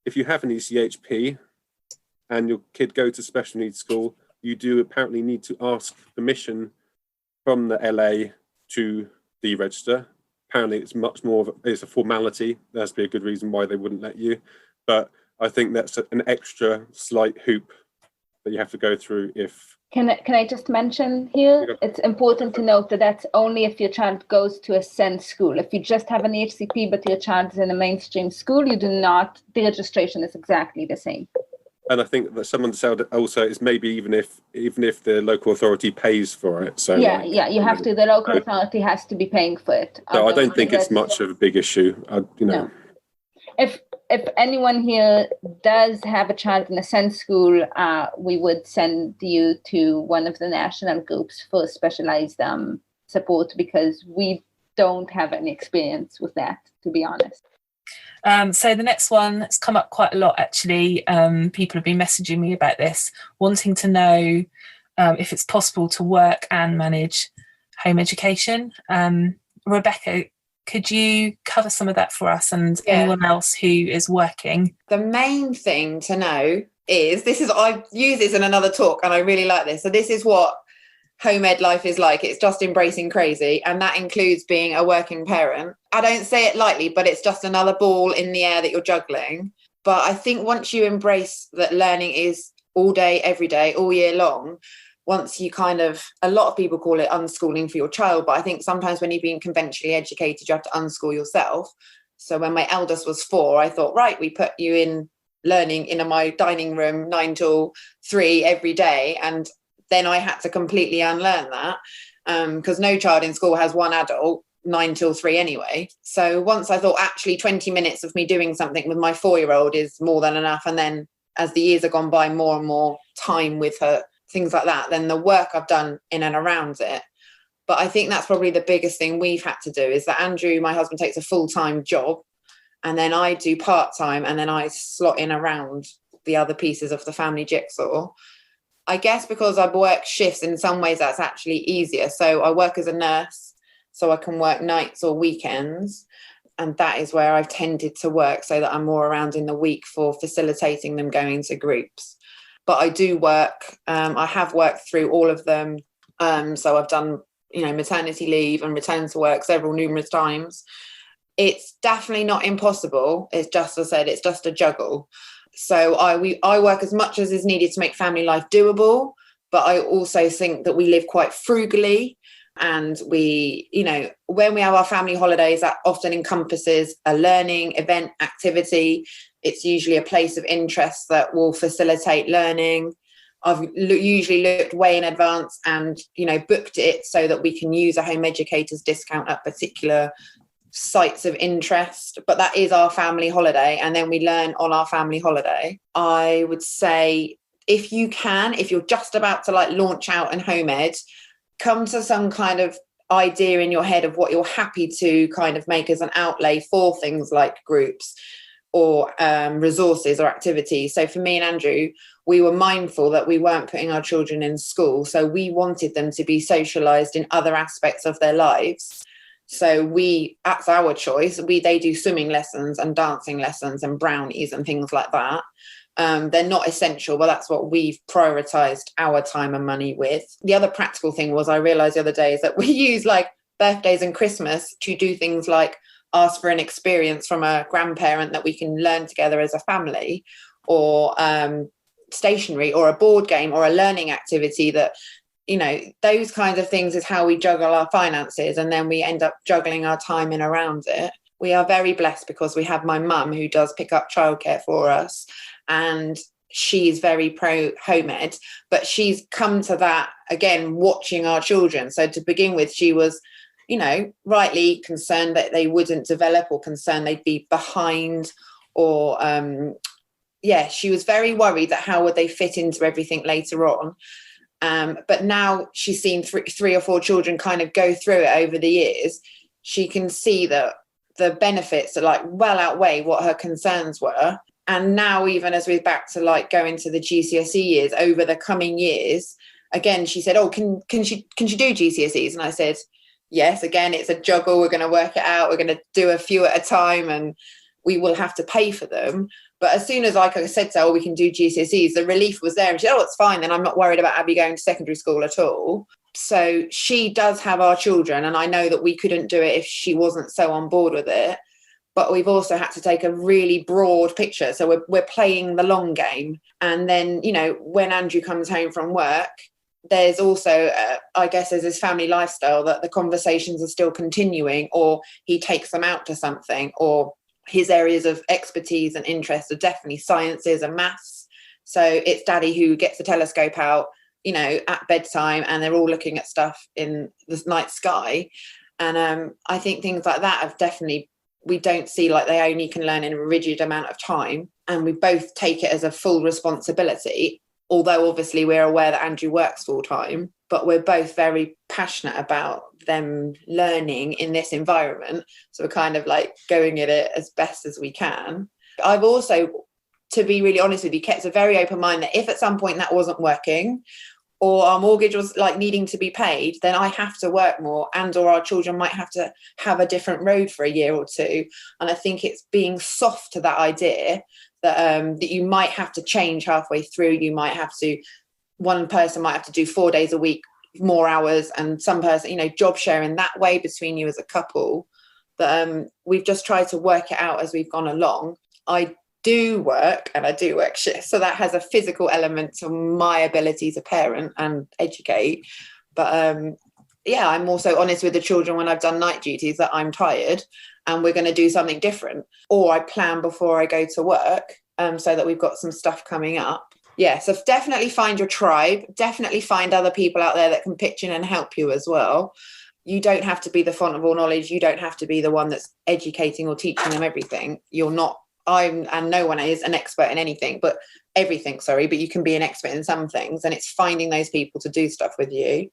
have an ECHP and your kid goes to special needs school, you do apparently need to ask permission from the LA to deregister. Apparently, it's much more it's a formality. There has to be a good reason why they wouldn't let you. But I think that's an extra slight hoop that you have to go through if... Can I just mention here, it's important to note that that's only if your child goes to a SEND school. If you just have an EHCP but your child is in a mainstream school, you do not, the registration is exactly the same. And I think that someone said also is maybe even if the local authority pays for it. So you have to. The local authority has to be paying for it. So I don't think it's much of a big issue. No. If anyone here does have a child in a SEND school, we would send you to one of the national groups for specialized support, because we don't have any experience with that, to be honest. So the next one has come up quite a lot, actually. People have been messaging me about this, wanting to know if it's possible to work and manage home education. Rebecca, could you cover some of that for us and anyone else who is working? The main thing to know is, I've used this in another talk and I really like this. So this is what home ed life is like. It's just embracing crazy, and that includes being a working parent. I don't say it lightly, but it's just another ball in the air that you're juggling. But I think once you embrace that learning is all day, every day, all year long, once you a lot of people call it unschooling for your child, but I think sometimes when you've been conventionally educated, you have to unschool yourself. So when my eldest was 4, I thought, right, we put you in learning in my dining room 9 till 3 every day. And then I had to completely unlearn that, because no child in school has one adult 9 till 3 anyway. So once I thought, actually 20 minutes of me doing something with my 4-year-old is more than enough. And then as the years have gone by, more and more time with her, things like that, then the work I've done in and around it. But I think that's probably the biggest thing we've had to do, is that Andrew, my husband, takes a full-time job, and then I do part-time, and then I slot in around the other pieces of the family jigsaw. I guess because I work shifts, in some ways that's actually easier. So I work as a nurse, so I can work nights or weekends. And that is where I've tended to work, so that I'm more around in the week for facilitating them going to groups. But I do work, I have worked through all of them. So I've done, maternity leave and returned to work numerous times. It's definitely not impossible. It's just, as I said, it's just a juggle. So I work as much as is needed to make family life doable. But I also think that we live quite frugally. And we, when we have our family holidays, that often encompasses a learning event activity. It's usually a place of interest that will facilitate learning. I've usually looked way in advance and, booked it so that we can use a home educator's discount at particular sites of interest. But that is our family holiday. And then we learn on our family holiday. I would say if you're just about to launch out in home ed, come to some kind of idea in your head of what you're happy to kind of make as an outlay for things like groups or resources or activities. So for me and Andrew, we were mindful that we weren't putting our children in school. So we wanted them to be socialised in other aspects of their lives. So that's our choice. They do swimming lessons and dancing lessons and brownies and things like that. They're not essential, but that's what we've prioritised our time and money with. The other practical thing was, I realised the other day, is that we use birthdays and Christmas to do things like ask for an experience from a grandparent that we can learn together as a family, or stationery or a board game or a learning activity that, those kinds of things is how we juggle our finances, and then we end up juggling our time in around it. We are very blessed because we have my mum who does pick up childcare for us, and she's very pro home ed, but she's come to that again watching our children. So to begin with, she was rightly concerned that they wouldn't develop, or concerned they'd be behind, or she was very worried that how would they fit into everything later on. But now she's seen 3 or 4 children kind of go through it over the years. She can see that the benefits are well outweigh what her concerns were. And now, even as we're back to going to the GCSE years over the coming years, again, she said, oh, can she do GCSEs? And I said, yes, again, it's a juggle. We're going to work it out. We're going to do a few at a time, and we will have to pay for them. But as soon as I said to her, we can do GCSEs, the relief was there. And she said, oh, it's fine. Then I'm not worried about Abby going to secondary school at all. So she does have our children. And I know that we couldn't do it if she wasn't so on board with it. But we've also had to take a really broad picture. So we're playing the long game. And then, when Andrew comes home from work, there's also, I guess, there's this family lifestyle that the conversations are still continuing, or he takes them out to something, or his areas of expertise and interest are definitely sciences and maths. So it's daddy who gets the telescope out, you know, at bedtime, and they're all looking at stuff in the night sky. And I think things like that have definitely, we don't see like they only can learn in a rigid amount of time, and we both take it as a full responsibility, although obviously we're aware that Andrew works full time, but we're both very passionate about them learning in this environment. So we're kind of like going at it as best as we can. I've also, to be really honest with you, kept a very open mind that if at some point that wasn't working, or our mortgage was like needing to be paid, then I have to work more, and or our children might have to have a different road for a year or two. And I think it's being soft to that idea that that you might have to change halfway through. You might have to, one person might have to do 4 days a week, more hours, and some person, you know, job sharing that way between you as a couple. But we've just tried to work it out as we've gone along. I do work, and I do work shifts, so that has a physical element to my ability to parent and educate. But yeah, I'm also honest with the children when I've done night duties that I'm tired and we're going to do something different, or I plan before I go to work, so that we've got some stuff coming up. Yeah, so definitely find your tribe, definitely find other people out there that can pitch in and help you as well. You don't have to be the font of all knowledge. You don't have to be the one that's educating or teaching them everything. You're not. And no one is an expert in anything, but everything, sorry, but you can be an expert in some things, and it's finding those people to do stuff with you.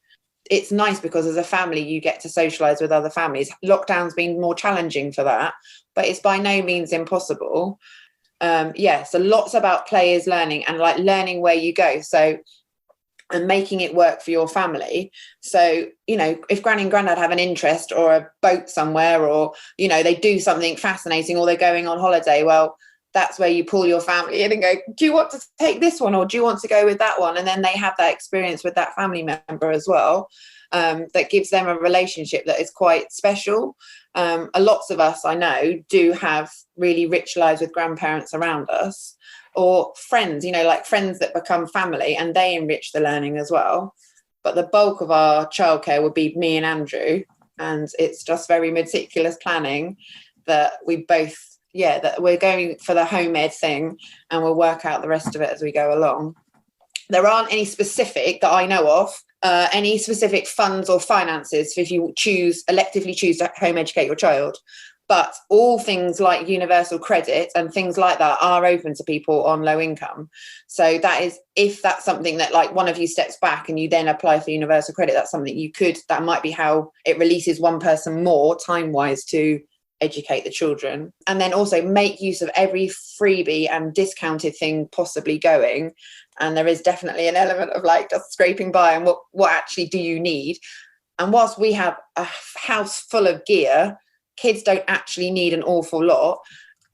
It's nice because as a family, you get to socialise with other families. Lockdown's been more challenging for that, but it's by no means impossible. Yeah, so lots about players learning and like learning where you go. So, and making it work for your family. So, you know, if Granny and Grandad have an interest or a boat somewhere, or, you know, they do something fascinating, or they're going on holiday, well, that's where you pull your family in and go, do you want to take this one, or do you want to go with that one? And then they have that experience with that family member as well. That gives them a relationship that is quite special. Lots of us, I know, do have really rich lives with grandparents around us, or friends, you know, like friends that become family, and they enrich the learning as well. But the bulk of our childcare would be me and Andrew, and it's just very meticulous planning that we both, yeah, that we're going for the home ed thing, and we'll work out the rest of it as we go along. There aren't any specific that I know of, any specific funds or finances if you electively choose to home educate your child. But all things like universal credit and things like that are open to people on low income. So that is, if that's something that like one of you steps back and you then apply for universal credit, that's something you could, that might be how it releases one person more time-wise to educate the children. And then also make use of every freebie and discounted thing possibly going. And there is definitely an element of like just scraping by and what actually do you need. And whilst we have a house full of gear, kids don't actually need an awful lot.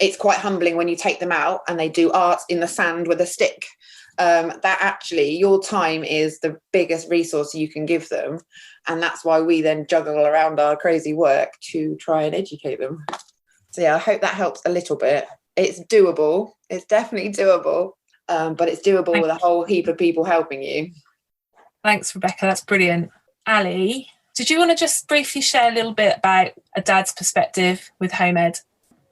It's quite humbling when you take them out and they do art in the sand with a stick. That actually, your time is the biggest resource you can give them. And that's why we then juggle around our crazy work to try and educate them. So yeah, I hope that helps a little bit. It's doable. It's definitely doable. But it's doable with a whole heap of people helping you. Thanks, Rebecca. That's brilliant. Ali, did you want to just briefly share a little bit about a dad's perspective with home ed?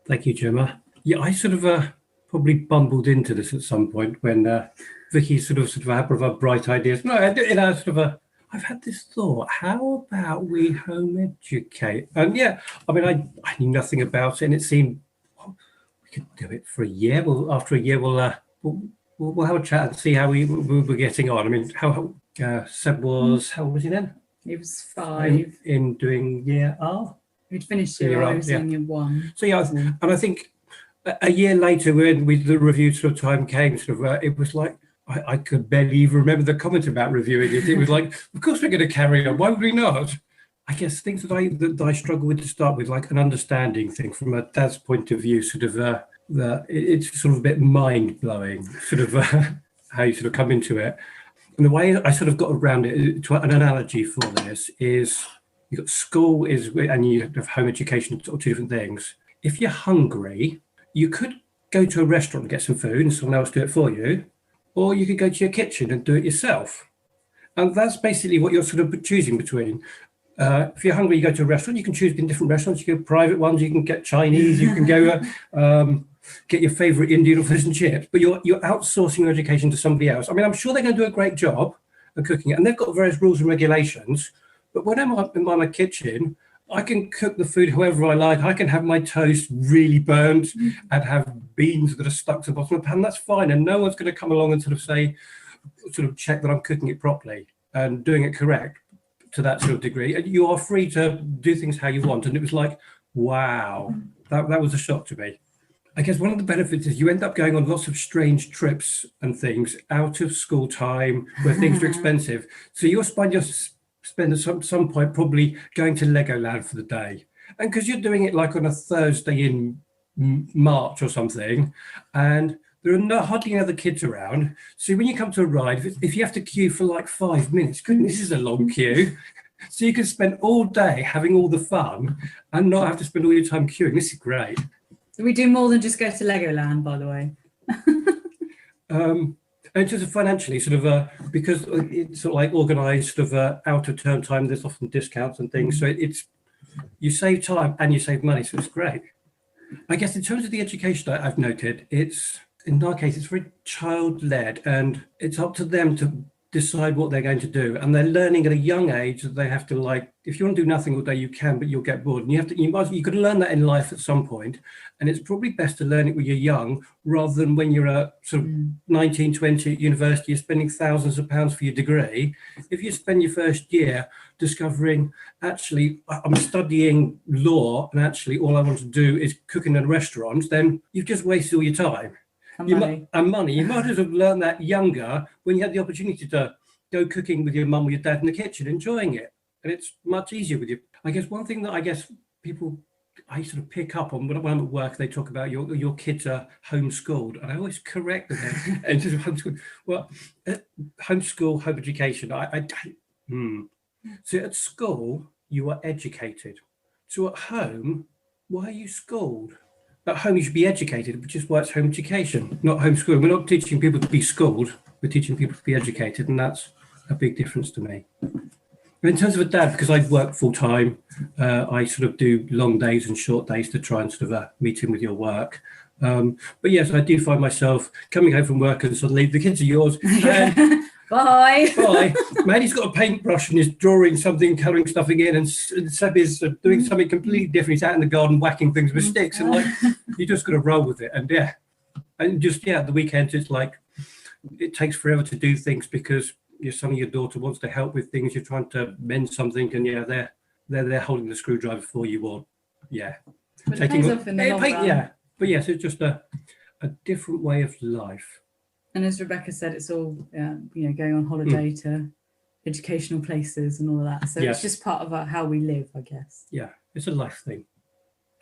Thank you, Gemma. Yeah, I sort of probably bumbled into this at some point when Vicky sort of had one of our bright ideas. No, I've had this thought, how about we home educate? And yeah, I mean, I knew nothing about it, and it seemed, well, we could do it for a year. Well, after a year, we'll have a chat and see how we were getting on. I mean, how Seb was, how old was he then? He was 5. In doing year R? He'd finished year R, he was in year 1. So yeah, and I think a year later when the review sort of time came, it was like, I could barely even remember the comment about reviewing it. It was like, of course we're going to carry on, why would we not? I guess things that I struggle with to start with, like an understanding thing from a dad's point of view, it's sort of a bit mind-blowing, how you sort of come into it. And the way I sort of got around it, to an analogy for this is, you've got school and you have home education, or two different things. If you're hungry, you could go to a restaurant and get some food and someone else do it for you, or you could go to your kitchen and do it yourself. And that's basically what you're sort of choosing between. If you're hungry, you go to a restaurant, you can choose in different restaurants. You go private ones, you can get Chinese, you can go get your favourite Indian or fish and chips, but you're outsourcing your education to somebody else. I mean, I'm sure they're going to do a great job of cooking it, and they've got various rules and regulations. But when I'm in my kitchen, I can cook the food however I like. I can have my toast really burnt and have beans that are stuck to the bottom of the pan. That's fine, and no one's going to come along and sort of check that I'm cooking it properly and doing it correct to that sort of degree. And you are free to do things how you want. And it was like, wow, that was a shock to me. I guess one of the benefits is you end up going on lots of strange trips and things out of school time where things are expensive. So you'll spend at some point probably going to Legoland for the day. And because you're doing it like on a Thursday in March or something, and there are hardly any other kids around. So when you come to a ride, if you have to queue for like 5 minutes, goodness, this is a long queue. So you can spend all day having all the fun and not have to spend all your time queuing. This is great. We do more than just go to Legoland, by the way. And just financially, because it's sort of like organised out of term time, there's often discounts and things. So you save time and you save money, so it's great. I guess in terms of the education, I've noted, in our case, it's very child-led, and it's up to them to decide what they're going to do. And they're learning at a young age that they have to, if you want to do nothing all day, you can, but you'll get bored. And you could learn that in life at some point. And it's probably best to learn it when you're young, rather than when you're a sort of 19, 20 at university, you're spending thousands of pounds for your degree. If you spend your first year discovering, actually, I'm studying law, and actually all I want to do is cook in a restaurant, then you've just wasted all your time. And money. You might as well learn that younger, when you had the opportunity to go cooking with your mum or your dad in the kitchen, enjoying it. And it's much easier with you. I guess one thing that I sort of pick up on when I'm at work, they talk about your kids are homeschooled, and I always correct them. And just homeschool. Well, homeschool, home education. So at school, you are educated. So at home, why are you schooled? At home, you should be educated, which is why it's home education, not homeschooling. We're not teaching people to be schooled. We're teaching people to be educated, and that's a big difference to me. In terms of a dad, because I work full time, I sort of do long days and short days to try and sort of meet in with your work. But yes, I do find myself coming home from work and suddenly the kids are yours. And Bye. Maddie's got a paintbrush and is drawing something, colouring stuff again, and Seb is doing something completely different. He's out in the garden whacking things with sticks, and you just got to roll with it. And the weekends it's like it takes forever to do things because your son or your daughter wants to help with things. You're trying to mend something, and they're there holding the screwdriver for you, or but it pays off in the long run. But yes, it's just a different way of life. And as Rebecca said, it's all going on holiday to educational places and all of that. So it's just part of how we live, I guess. Yeah, it's a life thing.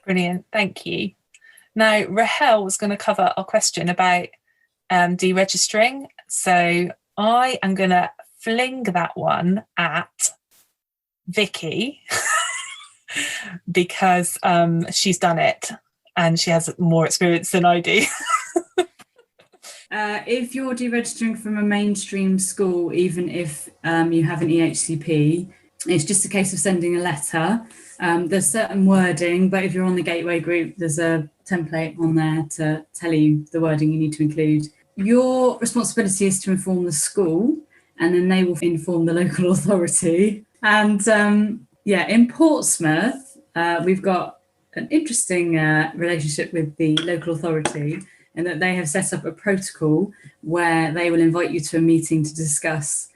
Brilliant, thank you. Now, Rahel was going to cover our question about deregistering. So I am going to fling that one at Vicky because she's done it and she has more experience than I do. If you're deregistering from a mainstream school, even if you have an EHCP, it's just a case of sending a letter. There's certain wording, but if you're on the Gateway group, there's a template on there to tell you the wording you need to include. Your responsibility is to inform the school, and then they will inform the local authority. And in Portsmouth, we've got an interesting relationship with the local authority, in that they have set up a protocol where they will invite you to a meeting to discuss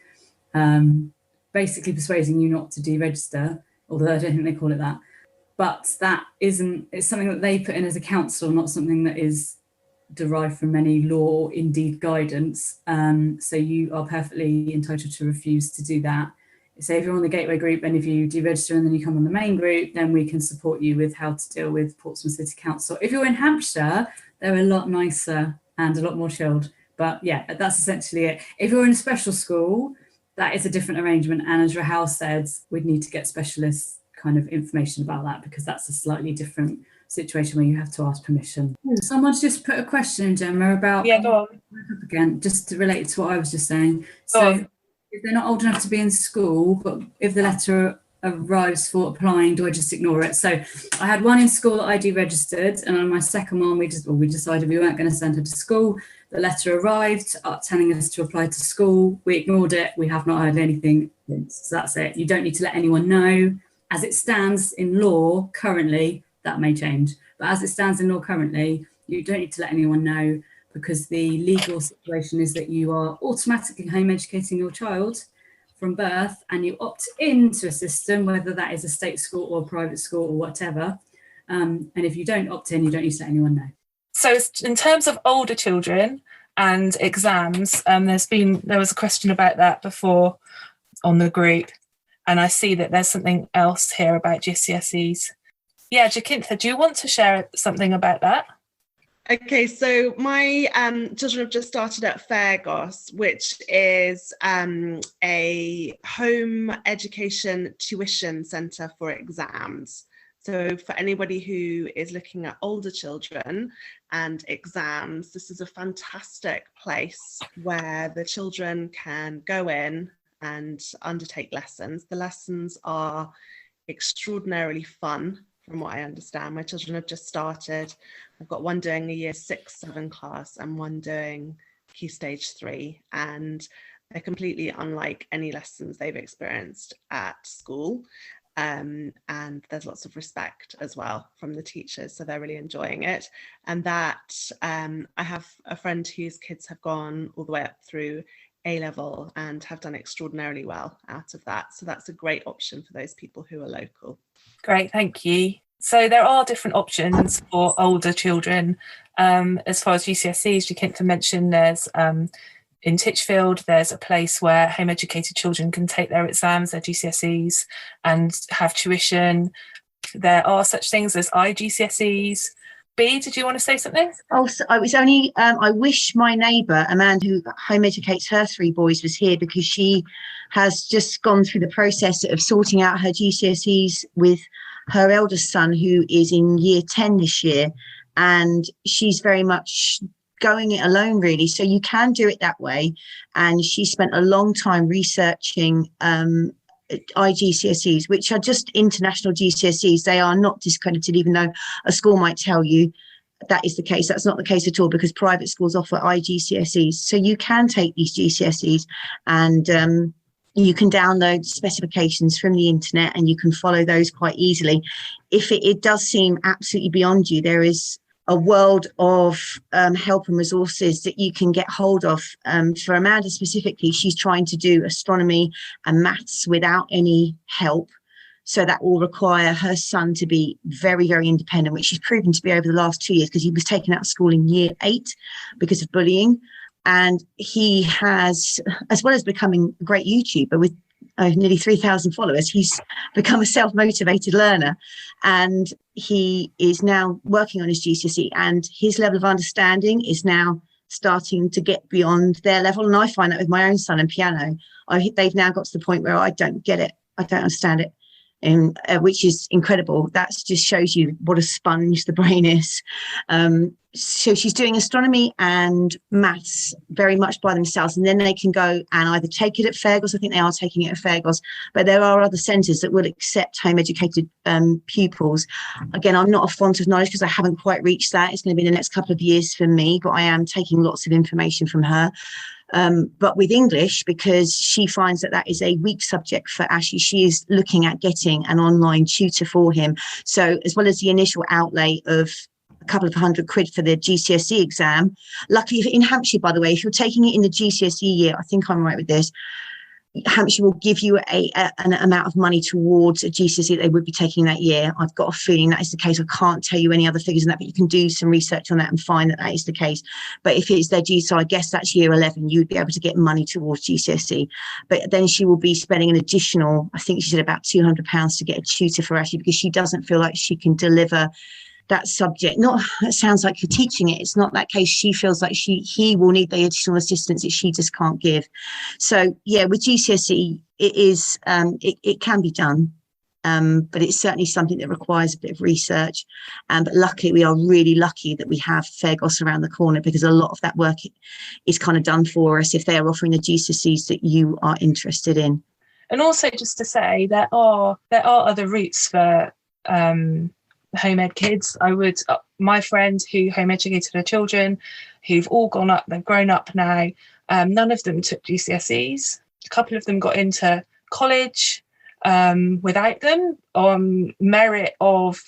basically persuading you not to deregister, although I don't think they call it that. But it's something that they put in as a council, not something that is derived from any law or indeed guidance. So you are perfectly entitled to refuse to do that. So if you're on the Gateway group and if you deregister and then you come on the main group, then we can support you with how to deal with Portsmouth City Council. If you're in Hampshire, they're a lot nicer and a lot more chilled. But yeah, that's essentially it. If you're in a special school, that is a different arrangement. And as Rahel said, we'd need to get specialist kind of information about that, because that's a slightly different situation where you have to ask permission. Someone's just put a question in, Gemma, about go on. Again, just to relate to what I was just saying. So if they're not old enough to be in school, but if the letter arrives for applying, do I just ignore it? So I had one in school that I deregistered, and on my second one, we decided we weren't going to send her to school. The letter arrived telling us to apply to school. We ignored it. We have not heard anything since. So that's it. You don't need to let anyone know. As it stands in law currently, that may change. But as it stands in law currently, you don't need to let anyone know, because the legal situation is that you are automatically home educating your child from birth, and you opt into a system, whether that is a state school or a private school or whatever. And if you don't opt in, you don't need to let anyone know. So in terms of older children and exams, there was a question about that before on the group, and I see that there's something else here about GCSEs. Yeah, Jacintha, do you want to share something about that? Okay, so my children have just started at Fairgos, which is a home education tuition centre for exams. So for anybody who is looking at older children and exams, this is a fantastic place where the children can go in and undertake lessons. The lessons are extraordinarily fun, from what I understand. My children have just started. I've got one doing a year 6-7 class and one doing Key Stage 3, and they're completely unlike any lessons they've experienced at school. And there's lots of respect as well from the teachers, so they're really enjoying it. And that I have a friend whose kids have gone all the way up through A-level and have done extraordinarily well out of that. So that's a great option for those people who are local. Great, thank you. So there are different options for older children. As far as GCSEs, Jacintha mentioned there's in Titchfield, there's a place where home educated children can take their exams, their GCSEs, and have tuition. There are such things as iGCSEs. B, did you want to say something? Oh, so I was only, I wish my neighbour, a man who home educates her 3 boys, was here, because she has just gone through the process of sorting out her GCSEs with her eldest son, who is in year 10 this year. And she's very much going it alone, really. So you can do it that way. And she spent a long time researching iGCSEs, which are just international GCSEs. They are not discredited, even though a school might tell you that is the case. That's not the case at all, because private schools offer iGCSEs. So you can take these GCSEs and you can download specifications from the internet and you can follow those quite easily. If it does seem absolutely beyond you, there is a world of help and resources that you can get hold of. For Amanda specifically, she's trying to do astronomy and maths without any help. So that will require her son to be very, very independent, which he's proven to be over the last 2 years, because he was taken out of school in year 8 because of bullying. And he has, as well as becoming a great YouTuber with nearly 3,000 followers, he's become a self-motivated learner, and he is now working on his GCSE, and his level of understanding is now starting to get beyond their level. And I find that with my own son and piano, they've now got to the point where I don't get it, I don't understand it, which is incredible. That just shows you what a sponge the brain is. So she's doing astronomy and maths very much by themselves, and then they can go and either take it at Fairgos. I think they are taking it at Fairgos, but there are other centres that will accept home educated pupils. Again, I'm not a font of knowledge because I haven't quite reached that. It's going to be the next couple of years for me, but I am taking lots of information from her. But with English, because she finds that is a weak subject for Ashley, she is looking at getting an online tutor for him. So as well as the initial outlay of a couple of £100 for the GCSE exam, luckily in Hampshire, by the way, if you're taking it in the GCSE year, I think I'm right with this, Hampshire will give you an amount of money towards a GCSE that they would be taking that year. I've got a feeling that is the case. I can't tell you any other figures on that, but you can do some research on that and find that is the case. But if it's their GCSE, so I guess that's year 11, you would be able to get money towards GCSE. But then she will be spending an additional, I think she said about £200 to get a tutor for Ashley, because she doesn't feel like she can deliver that subject. Not, it sounds like you're teaching it. It's not that case. She feels like he will need the additional assistance that she just can't give. So yeah, with GCSE, it is it can be done, but it's certainly something that requires a bit of research. But luckily, we are really lucky that we have Fairgos around the corner, because a lot of that work is kind of done for us if they are offering the GCSEs that you are interested in. And also just to say there are other routes for home ed kids. My friend who home educated her children, who've all gone up, they've grown up now, none of them took GCSEs. A couple of them got into college without them on merit of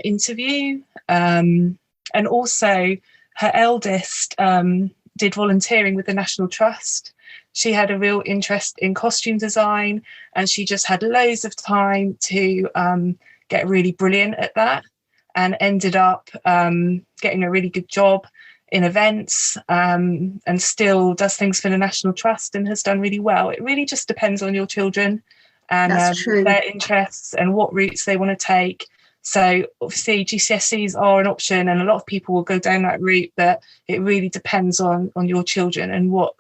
interview. And also her eldest did volunteering with the National Trust. She had a real interest in costume design, and she just had loads of time to get really brilliant at that, and ended up getting a really good job in events, and still does things for the National Trust and has done really well. It really just depends on your children and their interests and what routes they want to take. So obviously GCSEs are an option, and a lot of people will go down that route, but it really depends on your children and what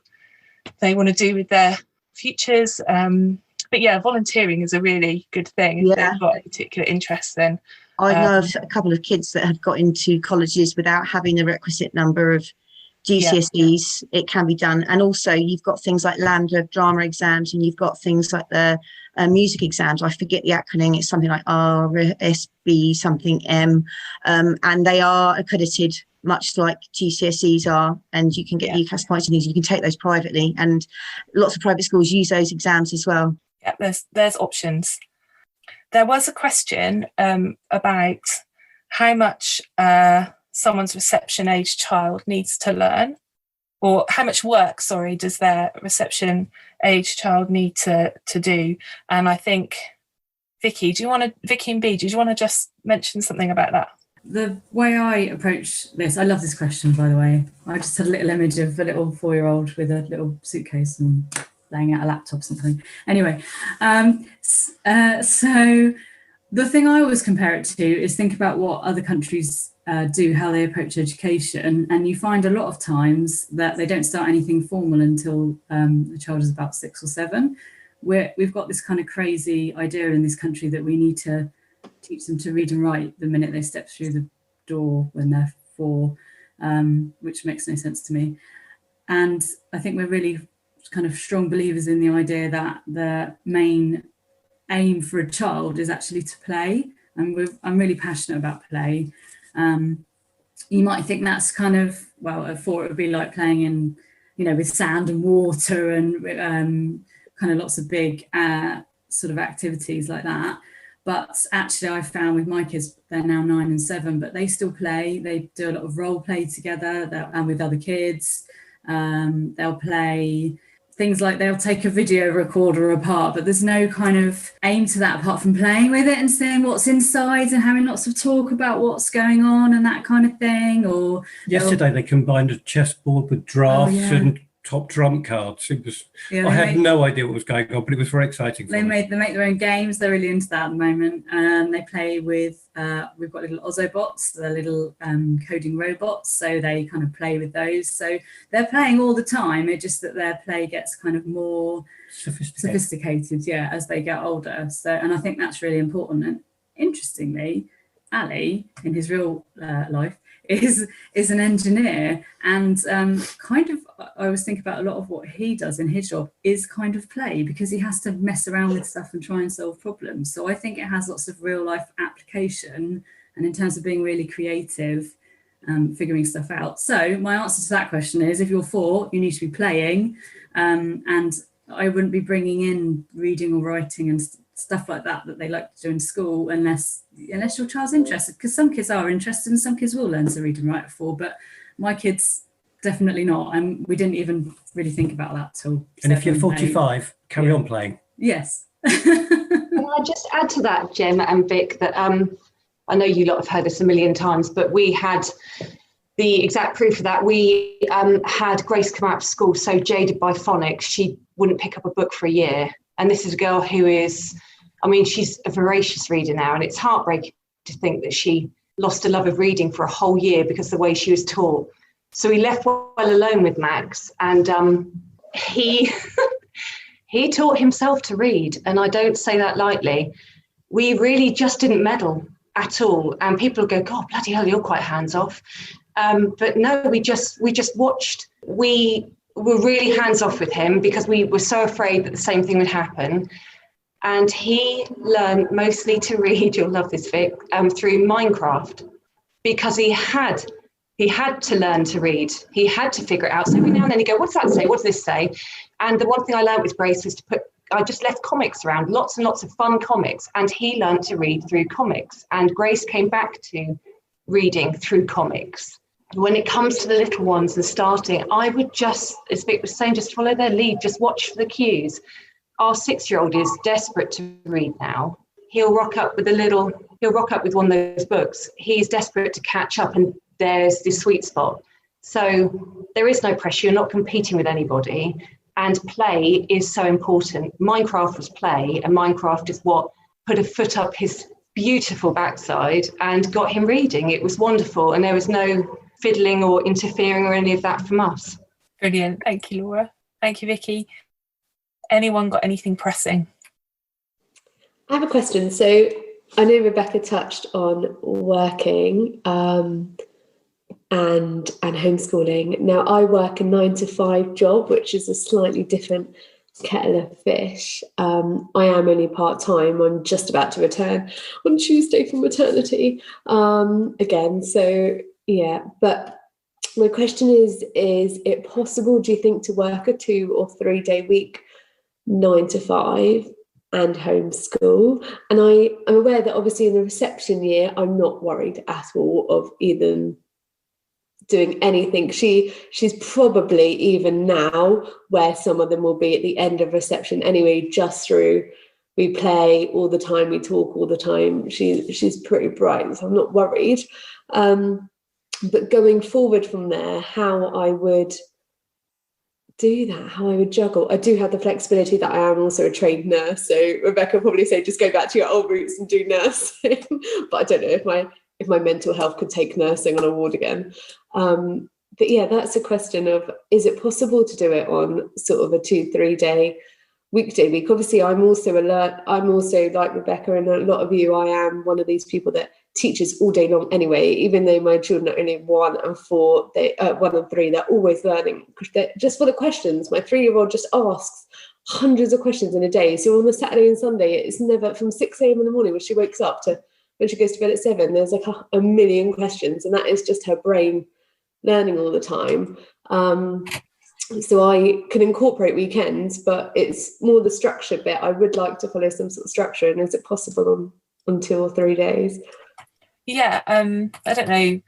they want to do with their futures. But yeah, volunteering is a really good thing if they've got a particular interest then. I know of a couple of kids that have got into colleges without having the requisite number of GCSEs. It can be done. And also you've got things like LAMDA drama exams, and you've got things like the music exams. I forget the acronym. It's something like RSB something M, and they are accredited much like GCSEs are, and you can get UCAS points in these. You can take those privately, and lots of private schools use those exams as well. Yeah, there's options. There was a question about how much someone's reception age child needs to learn, or how much work, does their reception age child need to do? And I think Vicky and B, do you want to just mention something about that? The way I approach this, I love this question, by the way. I just had a little image of a little 4-year-old with a little suitcase and laying out a laptop or something. Anyway, so the thing I always compare it to is think about what other countries do, how they approach education. And you find a lot of times that they don't start anything formal until the child is about 6 or 7. We've got this kind of crazy idea in this country that we need to teach them to read and write the minute they step through the door when they're 4, which makes no sense to me. And I think we're really kind of strong believers in the idea that the main aim for a child is actually to play. And I'm really passionate about play. You might think that's kind of, well, at 4 it would be like playing in, with sand and water and kind of lots of big sort of activities like that. But actually I found with my kids, they're now 9 and 7, but they still play. They do a lot of role play together and with other kids. They'll play things like they'll take a video recorder apart, but there's no kind of aim to that apart from playing with it and seeing what's inside and having lots of talk about what's going on and that kind of thing. Or yesterday they combined a chessboard with drafts and top trump cards. It was I had no idea what was going on, but it was very exciting. They make their own games. They're really into that at the moment. They play with we've got little Ozobots, the little coding robots, so they kind of play with those. So they're playing all the time. It's just that their play gets kind of more sophisticated as they get older. So, and I think that's really important. And interestingly, Ali, in his real life, is an engineer, and kind of I always think about a lot of what he does in his job is kind of play, because he has to mess around with stuff and try and solve problems. So I think it has lots of real life application, and in terms of being really creative, figuring stuff out. So my answer to that question is, if you're 4, you need to be playing, and I wouldn't be bringing in reading or writing and stuff like that they like to do in school unless your child's interested, because some kids are interested and some kids will learn to read and write at 4, but my kids definitely not, and we didn't even really think about that till. And if you're 45, carry on playing. Yes. Can I just add to that, Jem and Vic, that I know you lot have heard this a million times, but we had the exact proof of that. We had Grace come out of school so jaded by phonics, she wouldn't pick up a book for a year. And this is a girl who is, she's a voracious reader now, and it's heartbreaking to think that she lost a love of reading for a whole year because of the way she was taught. So we left well alone with Max, and he taught himself to read, and I don't say that lightly. We really just didn't meddle at all, and people go, God, bloody hell, you're quite hands off. But no, we just watched. We were really hands off with him because we were so afraid that the same thing would happen. And he learned mostly to read, you'll love this, Vic, through Minecraft, because he had to learn to read. He had to figure it out. So every now and then he'd go, what's that say? What's this say? And the one thing I learned with Grace was I just left comics around, lots and lots of fun comics, and he learned to read through comics. And Grace came back to reading through comics. When it comes to the little ones and starting, I would just, as Vic was saying, just follow their lead, just watch for the cues. Our 6-year-old is desperate to read now. He'll rock up with one of those books. He's desperate to catch up, and there's this sweet spot. So there is no pressure. You're not competing with anybody. And play is so important. Minecraft was play, and Minecraft is what put a foot up his beautiful backside and got him reading. It was wonderful, and there was no fiddling or interfering or any of that from us. Brilliant. Thank you, Laura. Thank you, Vicky. Anyone got anything pressing? I have a question. So I know Rebecca touched on working and homeschooling. Now I work a 9-to-5 job, which is a slightly different kettle of fish. I am only part-time. I'm just about to return on Tuesday from maternity again. So yeah, but my question is it possible, do you think, to work a 2 or 3 day week, 9 to 5, and homeschool? And I'm aware that obviously in the reception year, I'm not worried at all of even doing anything. She's probably even now where some of them will be at the end of reception anyway, just through we play all the time, we talk all the time. She's pretty bright, so I'm not worried. But going forward from there, how I would do that, how I would juggle. I do have the flexibility that I am also a trained nurse. So Rebecca will probably say, just go back to your old roots and do nursing. But I don't know if my mental health could take nursing on a ward again. But yeah, that's a question of, is it possible to do it on sort of a 2-3 day weekday week? Obviously, I'm also alert. I'm also like Rebecca and a lot of you, I am one of these people that teaches all day long anyway, even though my children are only 1 and 4, 1 and 3, they're always learning. Just for the questions, my 3-year-old just asks hundreds of questions in a day. So on the Saturday and Sunday, it's never from 6 a.m. in the morning when she wakes up to when she goes to bed at 7, there's like a million questions, and that is just her brain learning all the time. So I can incorporate weekends, but it's more the structure bit. I would like to follow some sort of structure, and is it possible on 2 or 3 days? Yeah, I don't know if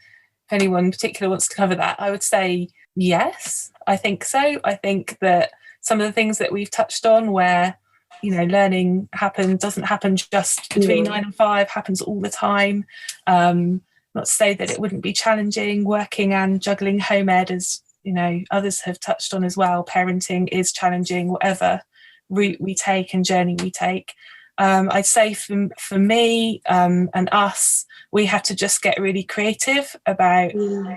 anyone in particular wants to cover that. I would say yes, I think so. I think that some of the things that we've touched on where, learning doesn't happen just between 9 and 5, happens all the time. Not to say that it wouldn't be challenging working and juggling home ed, as others have touched on as well. Parenting is challenging, whatever route we take and journey we take. I'd say for me and us, we had to just get really creative about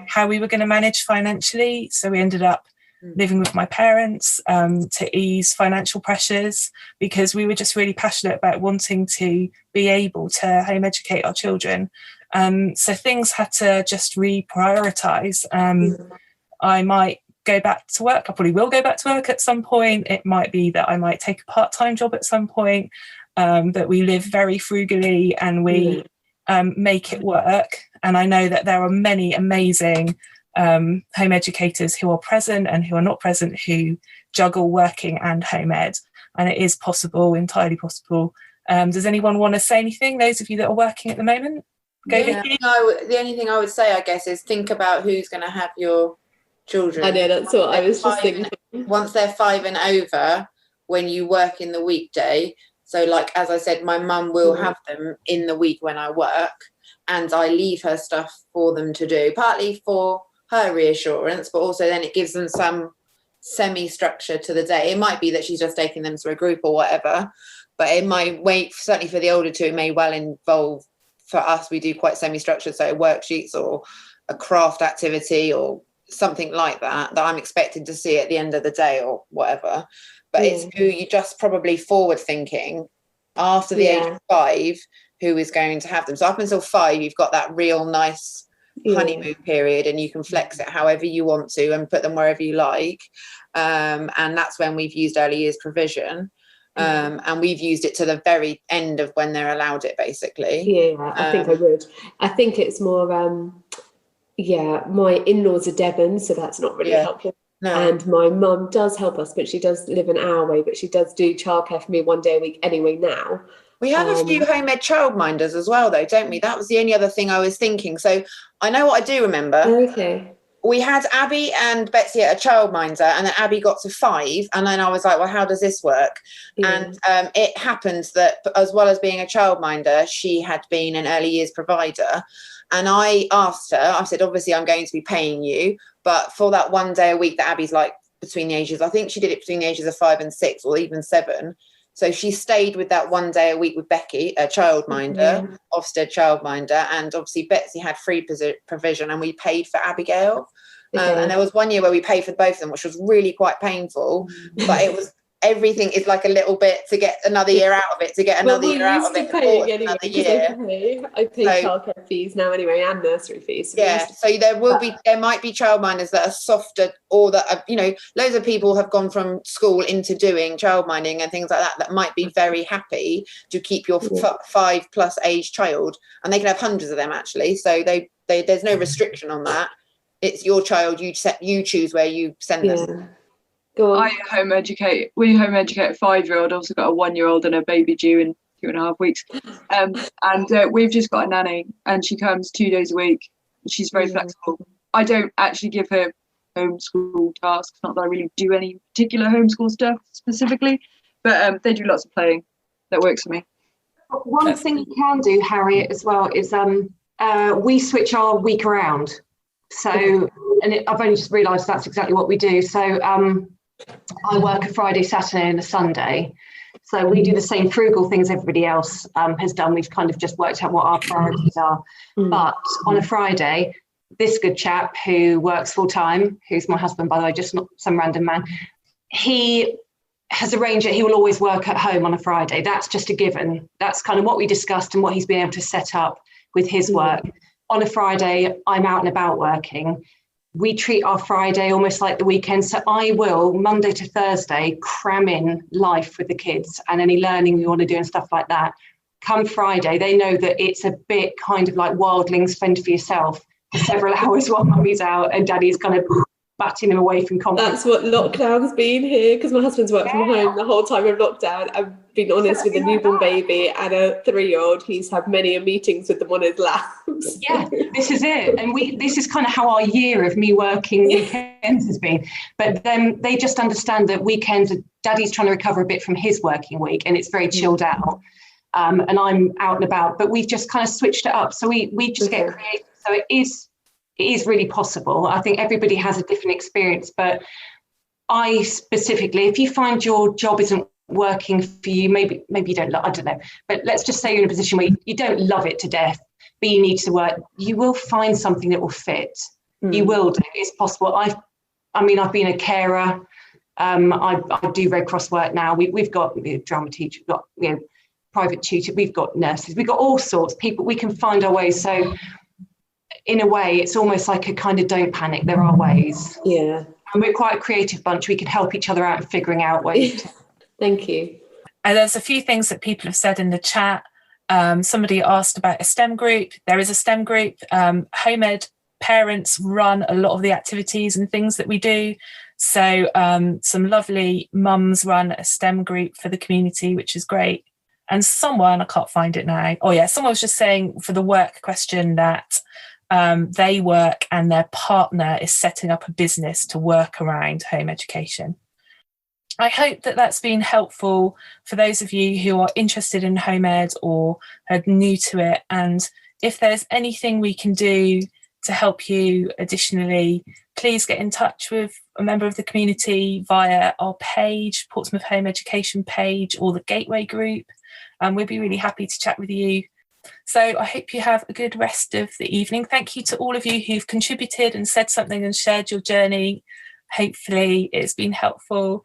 how we were going to manage financially. So we ended up living with my parents to ease financial pressures, because we were just really passionate about wanting to be able to home educate our children. So things had to just reprioritise. I might go back to work. I probably will go back to work at some point. It might be that I might take a part-time job at some point. That we live very frugally and we make it work. And I know that there are many amazing home educators who are present and who are not present, who juggle working and home ed. And it is possible, entirely possible. Does anyone want to say anything? Those of you that are working at the moment? Vicky? No, the only thing I would say, I guess, is think about who's going to have your children. I know, that's what I was just thinking. Once they're 5 and over, when you work in the weekday. So like, as I said, my mum will have them in the week when I work, and I leave her stuff for them to do, partly for her reassurance, but also then it gives them some semi-structure to the day. It might be that she's just taking them to a group or whatever, but it might wait, certainly for the older two, it may well involve, for us, we do quite semi-structured, so worksheets or a craft activity or something like that I'm expected to see at the end of the day or whatever. But it's who you just probably forward thinking after the age of 5, who is going to have them. So up until 5, you've got that real nice honeymoon period, and you can flex it however you want to and put them wherever you like. and that's when we've used early years provision. And we've used it to the very end of when they're allowed it, basically. Yeah, I think I would. I think it's more, my in-laws are Devon, so that's not really helpful. No. And my mum does help us, but she does live an hour away, but she does do childcare for me 1 day a week anyway now. We have a few home ed childminders as well, though, don't we? That was the only other thing I was thinking. So I know what I do remember. Okay. We had Abby and Betsy at a childminder, and then Abby got to 5, and then I was like, well, how does this work? Yeah. And it happened that as well as being a childminder, she had been an early years provider. And I asked her, I said, obviously I'm going to be paying you, but for that 1 day a week that Abby's like between the ages, I think she did it between the ages of 5 and 6 or even 7. So she stayed with that 1 day a week with Becky, a childminder, Ofsted childminder, and obviously Betsy had free provision, and we paid for Abigail. And there was 1 year where we paid for both of them, which was really quite painful. But it was, everything is like a little bit to get another year out of it, to get another year out of it. Another year. I pay childcare fees now anyway, and nursery fees. So there might be childminders that are softer, or that are, loads of people have gone from school into doing childminding and things like that might be very happy to keep your 5+ age child, and they can have hundreds of them actually. So there's no restriction on that. It's your child. You choose where you send them. I home educate. We home educate a 5-year-old. Also got a 1-year-old and a baby due in 2.5 weeks. And we've just got a nanny, and she comes 2 days a week. She's very flexible. I don't actually give her homeschool tasks. Not that I really do any particular homeschool stuff specifically, but they do lots of playing. That works for me. One thing you can do, Harriet, as well is we switch our week around. So, I've only just realised that's exactly what we do. So I work a Friday, Saturday and a Sunday. So we do the same frugal things everybody else has done. We've kind of just worked out what our priorities are. But on a Friday, this good chap who works full time, who's my husband, by the way, just not some random man, he has arranged that he will always work at home on a Friday. That's just a given. That's kind of what we discussed and what he's been able to set up with his work. On a Friday, I'm out and about working. We treat our Friday almost like the weekend. So I will, Monday to Thursday, cram in life with the kids and any learning we want to do and stuff like that. Come Friday, they know that it's a bit kind of like wildlings, fend for yourself for several hours while mummy's out and daddy's kind of batting them away from conference. That's what lockdown's been here, because my husband's worked from home the whole time of lockdown. I've been honest, with a newborn baby and a 3-year-old, he's had many meetings with them on his laps. Yeah, this is it. And this is kind of how our year of me working weekends has been. But then they just understand that weekends, daddy's trying to recover a bit from his working week, and it's very chilled out. And I'm out and about, but we've just kind of switched it up. So we just get creative. So it is really possible. I think everybody has a different experience, but I specifically, if you find your job isn't working for you, maybe you don't, I don't know, but let's just say you're in a position where you don't love it to death, but you need to work, you will find something that will fit. You will do. It's possible. I've been a carer. I do Red Cross work now. We've got a drama teacher, we've got private tutor, we've got nurses, we've got all sorts of people. We can find our ways. So in a way, it's almost like a kind of don't panic. There are ways. Yeah. And we're quite a creative bunch. We can help each other out in figuring out ways. Thank you. And there's a few things that people have said in the chat. Somebody asked about a STEM group. There is a STEM group. Home ed parents run a lot of the activities and things that we do. So some lovely mums run a STEM group for the community, which is great. And someone, I can't find it now. Oh yeah, someone was just saying for the work question that they work and their partner is setting up a business to work around home education. I hope that that's been helpful for those of you who are interested in home ed or are new to it. And if there's anything we can do to help you additionally, please get in touch with a member of the community via our page, Portsmouth Home Education page, or the Gateway group. And we'd be really happy to chat with you. So I hope you have a good rest of the evening. Thank you to all of you who've contributed and said something and shared your journey. Hopefully it's been helpful.